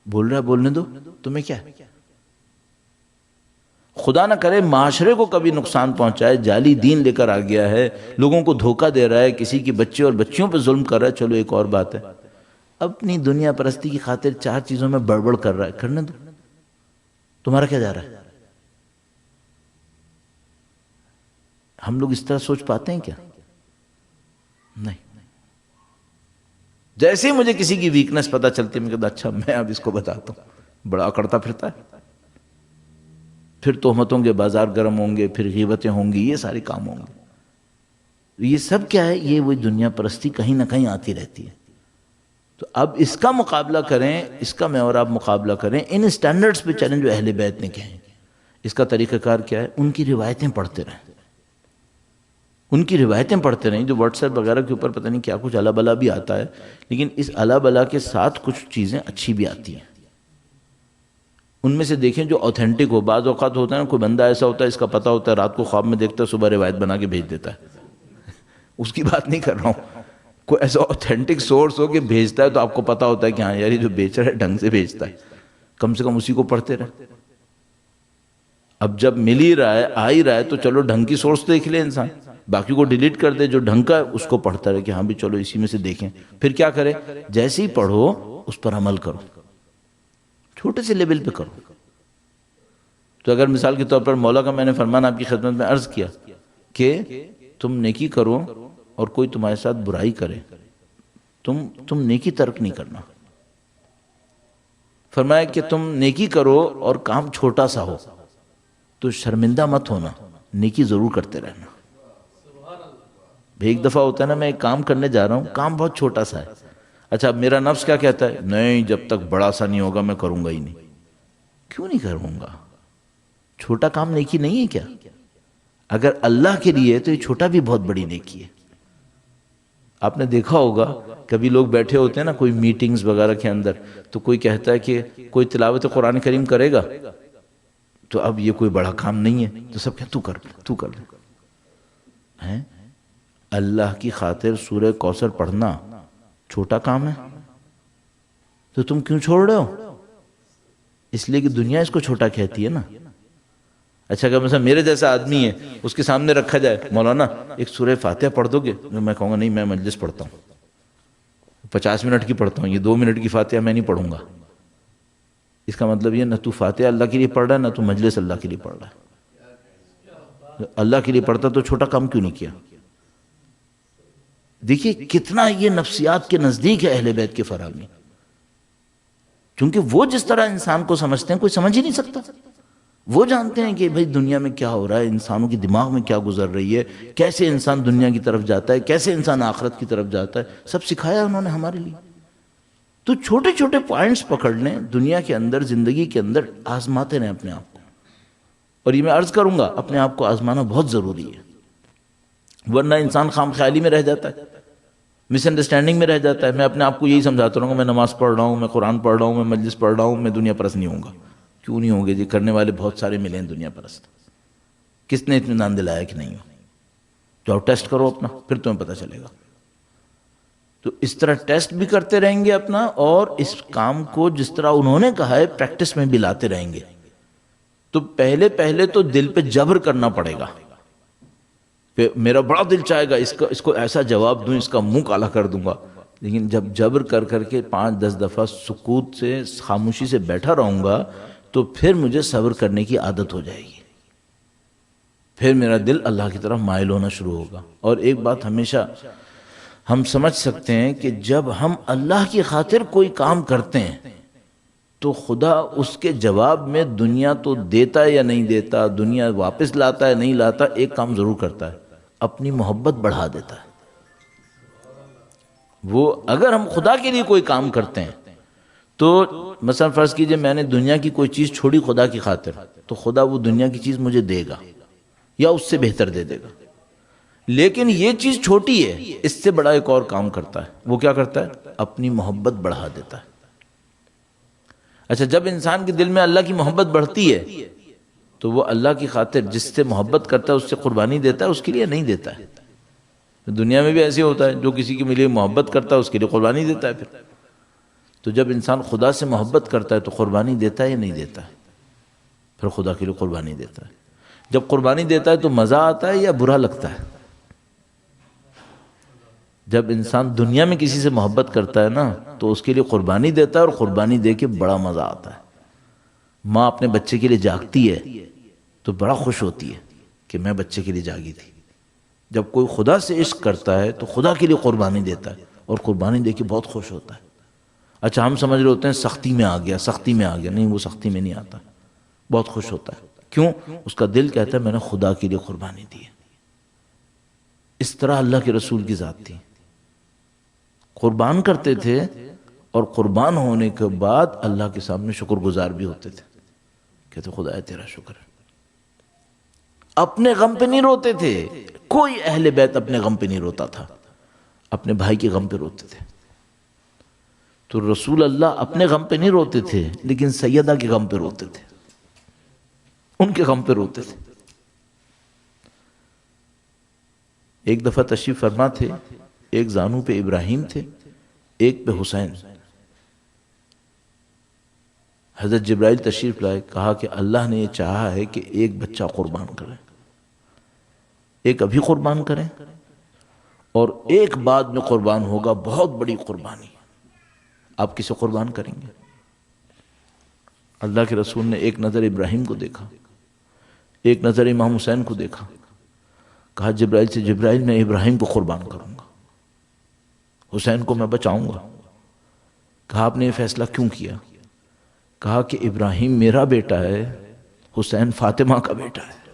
بول رہا ہے بولنے دو، تمہیں کیا ہے؟ خدا نہ کرے معاشرے کو کبھی نقصان پہنچائے، جعلی دین لے کر آ گیا ہے، لوگوں کو دھوکہ دے رہا ہے، کسی کی بچے اور بچیوں پہ ظلم کر رہا ہے، چلو ایک اور بات ہے. اپنی دنیا پرستی کی خاطر 4 چیزوں میں بڑبڑ کر رہا ہے، کرنے دو. تمہارا کیا جا رہا ہے؟ ہم لوگ اس طرح سوچ پاتے ہیں کیا؟ نہیں. جیسے ہی مجھے کسی کی ویکنس پتہ چلتی ہے، میں کہتا اچھا میں اب اس کو بتاتا ہوں. بڑا اکڑتا پھرتا ہے، پھر تہمتوں کے بازار گرم ہوں گے، پھر غیبتیں ہوں گی، یہ سارے کام ہوں گے. یہ سب کیا ہے؟ یہ وہی دنیا پرستی کہیں نہ کہیں آتی رہتی ہے. تو اب اس کا مقابلہ کریں، اس کا میں اور آپ مقابلہ کریں ان سٹینڈرڈز پہ چلیں جو اہل بیت نے کہیں. اس کا طریقہ کار کیا ہے؟ ان کی روایتیں پڑھتے رہیں، ان کی روایتیں پڑھتے رہیں. جو واٹس ایپ وغیرہ کے اوپر پتہ نہیں کیا کچھ الا بلا بھی آتا ہے، لیکن اس الا بلا کے ساتھ کچھ چیزیں اچھی بھی آتی ہیں. ان میں سے دیکھیں جو اوتھینٹک ہو. بعض اوقات ہوتا ہے نا، کوئی بندہ ایسا ہوتا ہے اس کا پتہ ہوتا ہے، رات کو خواب میں دیکھتا ہے، صبح روایت بنا کے بھیج دیتا ہے. اس کی بات نہیں کر رہا ہوں. کوئی ایسا اوتھینٹک سورس ہو کہ بھیجتا ہے تو آپ کو پتہ ہوتا ہے کہ ہاں یار یہ جو بیچ رہا ہے ڈھنگ سے بھیجتا ہے، کم سے کم اسی کو پڑھتے رہے. اب جب مل ہی رہا ہے، آ ہی رہا ہے، تو چلو ڈھنگ کی سورس دیکھ لے انسان، باقی کو ڈیلیٹ کر دے. جو ڈھنگ کا ہے اس کو پڑھتا رہے کہ ہاں بھی چلو اسی میں سے دیکھیں. پھر کیا کرے؟ جیسے ہی پڑھو اس پر عمل کرو، چھوٹے سے لیول پہ کرو. تو اگر مثال کے طور پر مولا کا میں نے فرمان آپ کی خدمت میں عرض کیا کہ تم نیکی کرو اور کوئی تمہارے ساتھ برائی کرے، تم نیکی ترک نہیں کرنا. فرمایا کہ تم نیکی کرو اور کام چھوٹا سا ہو تو شرمندہ مت ہونا، نیکی ضرور کرتے رہنا. ایک دفعہ ہوتا ہے نا، میں ایک کام کرنے جا رہا ہوں، کام بہت چھوٹا سا ہے. اچھا اب میرا نفس کیا کہتا ہے؟ نہیں جب تک بڑا سا نہیں ہوگا میں کروں گا ہی نہیں. کیوں نہیں کروں گا؟ چھوٹا کام نیکی نہیں ہے کیا؟ اگر اللہ کے لیے تو یہ چھوٹا بھی بہت بڑی نیکی ہے. آپ نے دیکھا ہوگا کبھی لوگ بیٹھے ہوتے ہیں نا کوئی میٹنگز وغیرہ کے اندر، تو کوئی کہتا ہے کہ کوئی تلاوت قرآن کریم کرے گا، تو اب یہ کوئی بڑا کام نہیں ہے، تو سب کہتے تو کر لے. اللہ کی خاطر سورہ کوثر پڑھنا چھوٹا کام ہے تو تم کیوں چھوڑ رہے ہو؟ اس لیے کہ دنیا اس کو چھوٹا کہتی ہے نا. اچھا اگر مثلا میرے جیسا آدمی ہے، اس کے سامنے رکھا جائے مولانا ایک سورہ فاتحہ پڑھ دو گے، میں کہوں گا نہیں میں مجلس پڑھتا ہوں، 50 منٹ کی پڑھتا ہوں، یہ 2 منٹ کی فاتحہ میں نہیں پڑھوں گا. اس کا مطلب یہ نہ تو فاتحہ اللہ کے لیے پڑھ رہا ہے، نہ تو مجلس اللہ کے لیے پڑھ رہا ہے. اللہ کے لیے پڑھتا تو چھوٹا کام کیوں نہیں کیا؟ دیکھیے کتنا یہ نفسیات کے نزدیک ہے اہل بیت کے فراہمی، کیونکہ وہ جس طرح انسان کو سمجھتے ہیں کوئی سمجھ ہی نہیں سکتا. وہ جانتے ہیں کہ بھئی دنیا میں کیا ہو رہا ہے، انسانوں کی دماغ میں کیا گزر رہی ہے، کیسے انسان دنیا کی طرف جاتا ہے، کیسے انسان آخرت کی طرف جاتا ہے، سب سکھایا انہوں نے ہمارے لیے. تو چھوٹے چھوٹے پوائنٹس پکڑ لیں، دنیا کے اندر زندگی کے اندر آزماتے رہیں اپنے آپ کو. اور یہ میں عرض کروں گا اپنے آپ کو آزمانا بہت ضروری ہے، ورنہ انسان خام خیالی میں رہ جاتا ہے، مس انڈرسٹینڈنگ میں رہ جاتا ہے. میں اپنے آپ کو یہی سمجھاتا رہوں گا میں نماز پڑھ رہا ہوں، میں قرآن پڑھ رہا ہوں، میں مجلس پڑھ رہا ہوں، میں دنیا پرست نہیں ہوں گا. کیوں نہیں ہوں گے جی؟ کرنے والے بہت سارے ملے ہیں دنیا پرست. کس نے اطمینان دلایا کہ نہیں ہو؟ جاؤ ٹیسٹ کرو اپنا، پھر تمہیں پتہ چلے گا. تو اس طرح ٹیسٹ بھی کرتے رہیں گے اپنا، اور اس کام کو جس طرح انہوں نے کہا ہے پریکٹس میں بھی لاتے رہیں گے. تو پہلے تو دل پہ جبر کرنا پڑے گا. میرا بڑا دل چاہے گا اس کو ایسا جواب دوں، اس کا منہ کالا کر دوں گا، لیکن جب جبر کر کے 5-10 دفعہ سکوت سے، خاموشی سے بیٹھا رہوں گا تو پھر مجھے صبر کرنے کی عادت ہو جائے گی، پھر میرا دل اللہ کی طرف مائل ہونا شروع ہوگا. اور ایک بات ہمیشہ ہم سمجھ سکتے ہیں کہ جب ہم اللہ کی خاطر کوئی کام کرتے ہیں تو خدا اس کے جواب میں دنیا تو دیتا ہے یا نہیں دیتا، دنیا واپس لاتا ہے نہیں لاتا، ایک کام ضرور کرتا ہے، اپنی محبت بڑھا دیتا ہے. وہ اگر ہم خدا کے لیے کوئی کام کرتے ہیں تو مثلا فرض کیجئے میں نے دنیا کی کوئی چیز چھوڑی خدا کی خاطر، تو خدا وہ دنیا کی چیز مجھے دے گا یا اس سے بہتر دے دے گا. لیکن یہ چیز چھوٹی ہے، اس سے بڑا ایک اور کام کرتا ہے. وہ کیا کرتا ہے؟ اپنی محبت بڑھا دیتا ہے. اچھا، جب انسان کے دل میں اللہ کی محبت بڑھتی ہے تو وہ اللہ کی خاطر جس سے محبت کرتا ہے اس سے قربانی دیتا ہے، اس کے لیے نہیں دیتا ہے. دنیا میں بھی ایسے ہوتا ہے، جو کسی کے لیے محبت کرتا ہے اس کے لیے قربانی دیتا ہے. تو جب انسان خدا سے محبت کرتا ہے تو قربانی دیتا ہے یا نہیں دیتا ہے؟ پھر خدا کے لیے قربانی دیتا ہے. جب قربانی دیتا ہے تو مزہ آتا ہے یا برا لگتا ہے؟ جب انسان دنیا میں کسی سے محبت کرتا ہے نا تو اس کے لیے قربانی دیتا ہے، اور قربانی دے کے بڑا مزہ آتا ہے. ماں اپنے بچے کے لیے جاگتی ہے تو بڑا خوش ہوتی ہے کہ میں بچے کے لیے جاگی تھی. جب کوئی خدا سے عشق کرتا ہے تو خدا کے لیے قربانی دیتا ہے، اور قربانی دے کے بہت خوش ہوتا ہے. اچھا، ہم سمجھ رہے ہوتے ہیں سختی میں آ گیا، سختی میں آ گیا. نہیں، وہ سختی میں نہیں آتا، بہت خوش ہوتا ہے. کیوں؟ اس کا دل کہتا ہے میں نے خدا کے لیے قربانی دی ہے. اس طرح اللہ کے رسول کی ذات تھی، قربان کرتے تھے، اور قربان ہونے کے بعد اللہ کے سامنے شکر گزار بھی ہوتے تھے، کہتے خدا تیرا شکر ہے. اپنے غم پہ نہیں روتے تھے. کوئی اہل بیت اپنے غم پہ نہیں روتا تھا، اپنے بھائی کے غم پہ روتے تھے. تو رسول اللہ اپنے غم پہ نہیں روتے تھے، لیکن سیدہ کے غم پہ روتے تھے، ان کے غم پہ روتے تھے. ایک دفعہ تشریف فرما تھے، ایک زانو پہ ابراہیم تھے، ایک پہ حسین. حضرت جبرائیل تشریف لائے، کہا کہ اللہ نے یہ چاہا ہے کہ ایک بچہ قربان کریں، ایک ابھی قربان کریں اور ایک بعد میں قربان ہوگا، بہت بڑی قربانی. آپ کسے قربان کریں گے؟ اللہ کے رسول نے ایک نظر ابراہیم کو دیکھا، ایک نظر امام حسین کو دیکھا، کہا جبرائیل سے، جبرائیل میں ابراہیم کو قربان کروں گا، حسین کو میں بچاؤں گا. کہا آپ نے یہ فیصلہ کیوں کیا؟ کہا کہ ابراہیم میرا بیٹا ہے، حسین فاطمہ کا بیٹا ہے.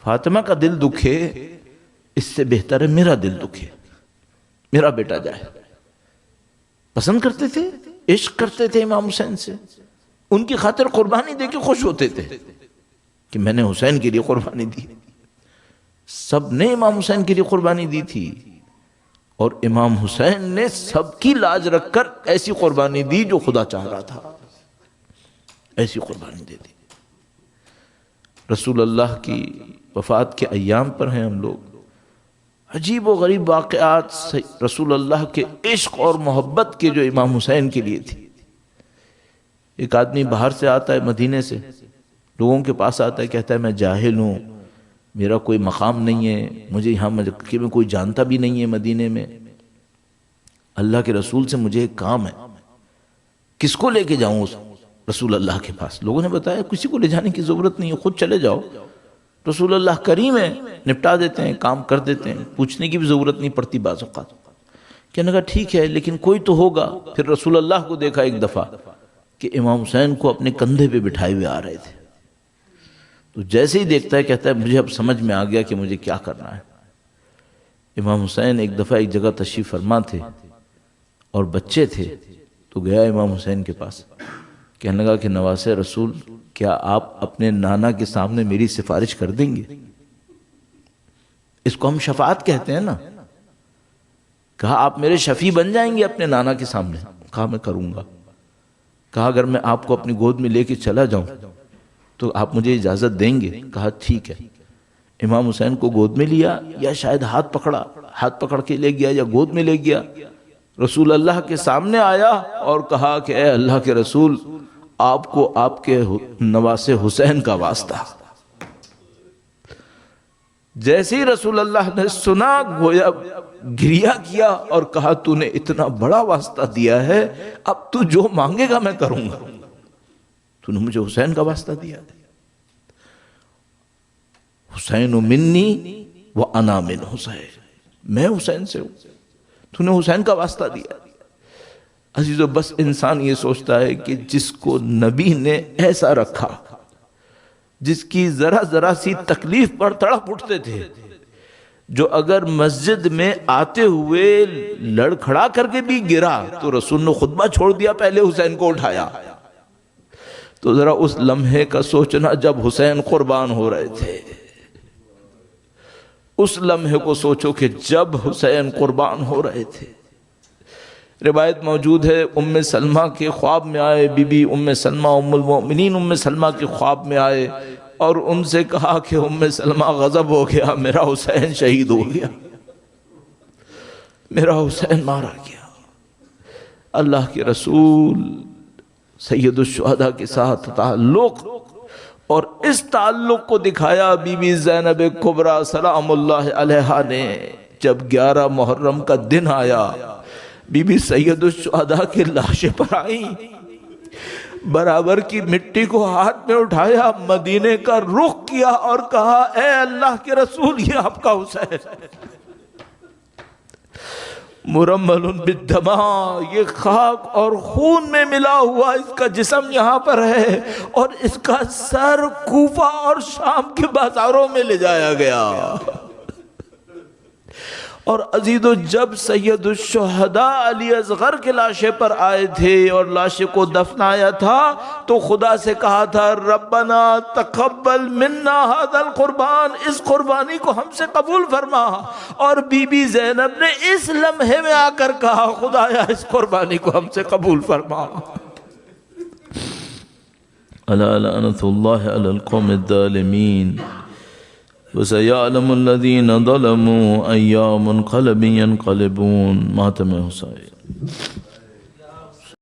فاطمہ کا دل دکھے اس سے بہتر ہے میرا دل دکھے، میرا بیٹا جائے. پسند کرتے تھے، عشق کرتے تھے امام حسین سے، ان کی خاطر قربانی دے کے خوش ہوتے تھے کہ میں نے حسین کے لیے قربانی دی. سب نے امام حسین کے لیے قربانی دی تھی، اور امام حسین نے سب کی لاج رکھ کر ایسی قربانی دی جو خدا چاہ رہا تھا، ایسی قربانی دے دی. رسول اللہ کی وفات کے ایام پر ہیں ہم لوگ. عجیب و غریب واقعات رسول اللہ کے عشق اور محبت کے جو امام حسین کے لیے تھی. ایک آدمی باہر سے آتا ہے، مدینے سے، لوگوں کے پاس آتا ہے، کہتا ہے میں جاہل ہوں، میرا کوئی مقام نہیں ہے، مجھے یہاں مکے میں کوئی جانتا بھی نہیں ہے، مدینے میں اللہ کے رسول سے مجھے ایک کام ہے، کس کو لے کے جاؤں اس رسول اللہ کے پاس؟ لوگوں نے بتایا کسی کو لے جانے کی ضرورت نہیں ہے، خود چلے جاؤ، رسول اللہ کریم ہے، نپٹا دیتے ہیں، کام کر دیتے ہیں، پوچھنے کی بھی ضرورت نہیں پڑتی بعض اوقات. کہنے لگا ٹھیک ہے لیکن کوئی تو ہوگا. پھر رسول اللہ کو دیکھا ایک دفعہ کہ امام حسین کو اپنے کندھے پہ بٹھائے ہوئے آ رہے تھے. تو جیسے ہی دیکھتا ہے کہتا ہے مجھے اب سمجھ میں آ گیا کہ مجھے کیا کرنا ہے. امام حسین ایک دفعہ ایک جگہ تشریف فرما تھے اور بچے تھے، تو گیا امام حسین کے پاس، کہنے لگا کہ نواسے رسول کیا آپ اپنے نانا کے سامنے میری سفارش کر دیں گے؟ اس کو ہم شفاعت کہتے ہیں نا. کہا آپ میرے شفیع بن جائیں گے اپنے نانا کے سامنے؟ کہا میں کروں گا. کہا اگر میں آپ کو اپنی گود میں لے کے چلا جاؤں تو آپ مجھے اجازت دیں گے؟ کہا ٹھیک ہے. امام حسین کو گود میں لیا یا شاید ہاتھ پکڑ کے لے گیا یا گود میں لے گیا، رسول اللہ کے سامنے آیا اور کہا کہ اے اللہ کے رسول، آپ کو آپ کے نواسے حسین کا واسطہ۔ جیسے ہی رسول اللہ نے سنا گویا گریہ کیا اور کہا تو نے اتنا بڑا واسطہ دیا ہے، اب تو جو مانگے گا میں کروں گا، تو نے مجھے حسین کا واسطہ دیا۔ حسین منی وانا من حسین، میں حسین سے ہوں، تو نے حسین کا واسطہ دیا۔ عزیزو بس انسان یہ سوچتا ہے کہ جس کو نبی نے ایسا رکھا، جس کی ذرا سی تکلیف پر تڑپ اٹھتے تھے، جو اگر مسجد میں آتے ہوئے لڑکھڑا کر کے بھی گرا تو رسول نے خطبہ چھوڑ دیا، پہلے حسین کو اٹھایا۔ تو ذرا اس لمحے کا سوچنا جب حسین قربان ہو رہے تھے، اس لمحے کو سوچو کہ جب حسین قربان ہو رہے تھے۔ روایت موجود ہے ام سلمہ کے خواب میں آئے، بی بی ام سلمہ ام المؤمنین ام سلمہ کے خواب میں آئے اور ان سے کہا کہ ام سلمہ غضب ہو گیا، میرا حسین شہید ہو گیا، میرا حسین مارا گیا۔ اللہ کے رسول سید الشہداء کے ساتھ تعلق اور اس تعلق کو دکھایا بی بی زینب کبریٰ سلام اللہ علیہا نے۔ جب 11 محرم کا دن آیا، بی بی سید الشہداء کی لاشیں پر آئیں، برابر کی مٹی کو ہاتھ میں اٹھایا، مدینے کا رخ کیا اور کہا اے اللہ کے رسول، یہ آپ کا حسین مرمل بالدماء، یہ خاک اور خون میں ملا ہوا اس کا جسم یہاں پر ہے اور اس کا سر کوفہ اور شام کے بازاروں میں لے جایا گیا۔ اور عزیزو جب سید الشہداء علی اصغر کے لاشے پر آئے تھے اور لاشے کو دفنایا تھا تو خدا سے کہا تھا ربنا تقبل منا هذا القربان، اس قربانی کو ہم سے قبول فرما۔ اور بی بی زینب نے اس لمحے میں آ کر کہا خدایا اس قربانی کو ہم سے قبول فرما۔ الا لعنت اللہ علی القوم الظالمین وَسَيَعْلَمُ الَّذِينَ ظَلَمُوا أَيَّا مُنْقَلَبٍ يَنْقَلِبُونَ۔ ماتم حسین۔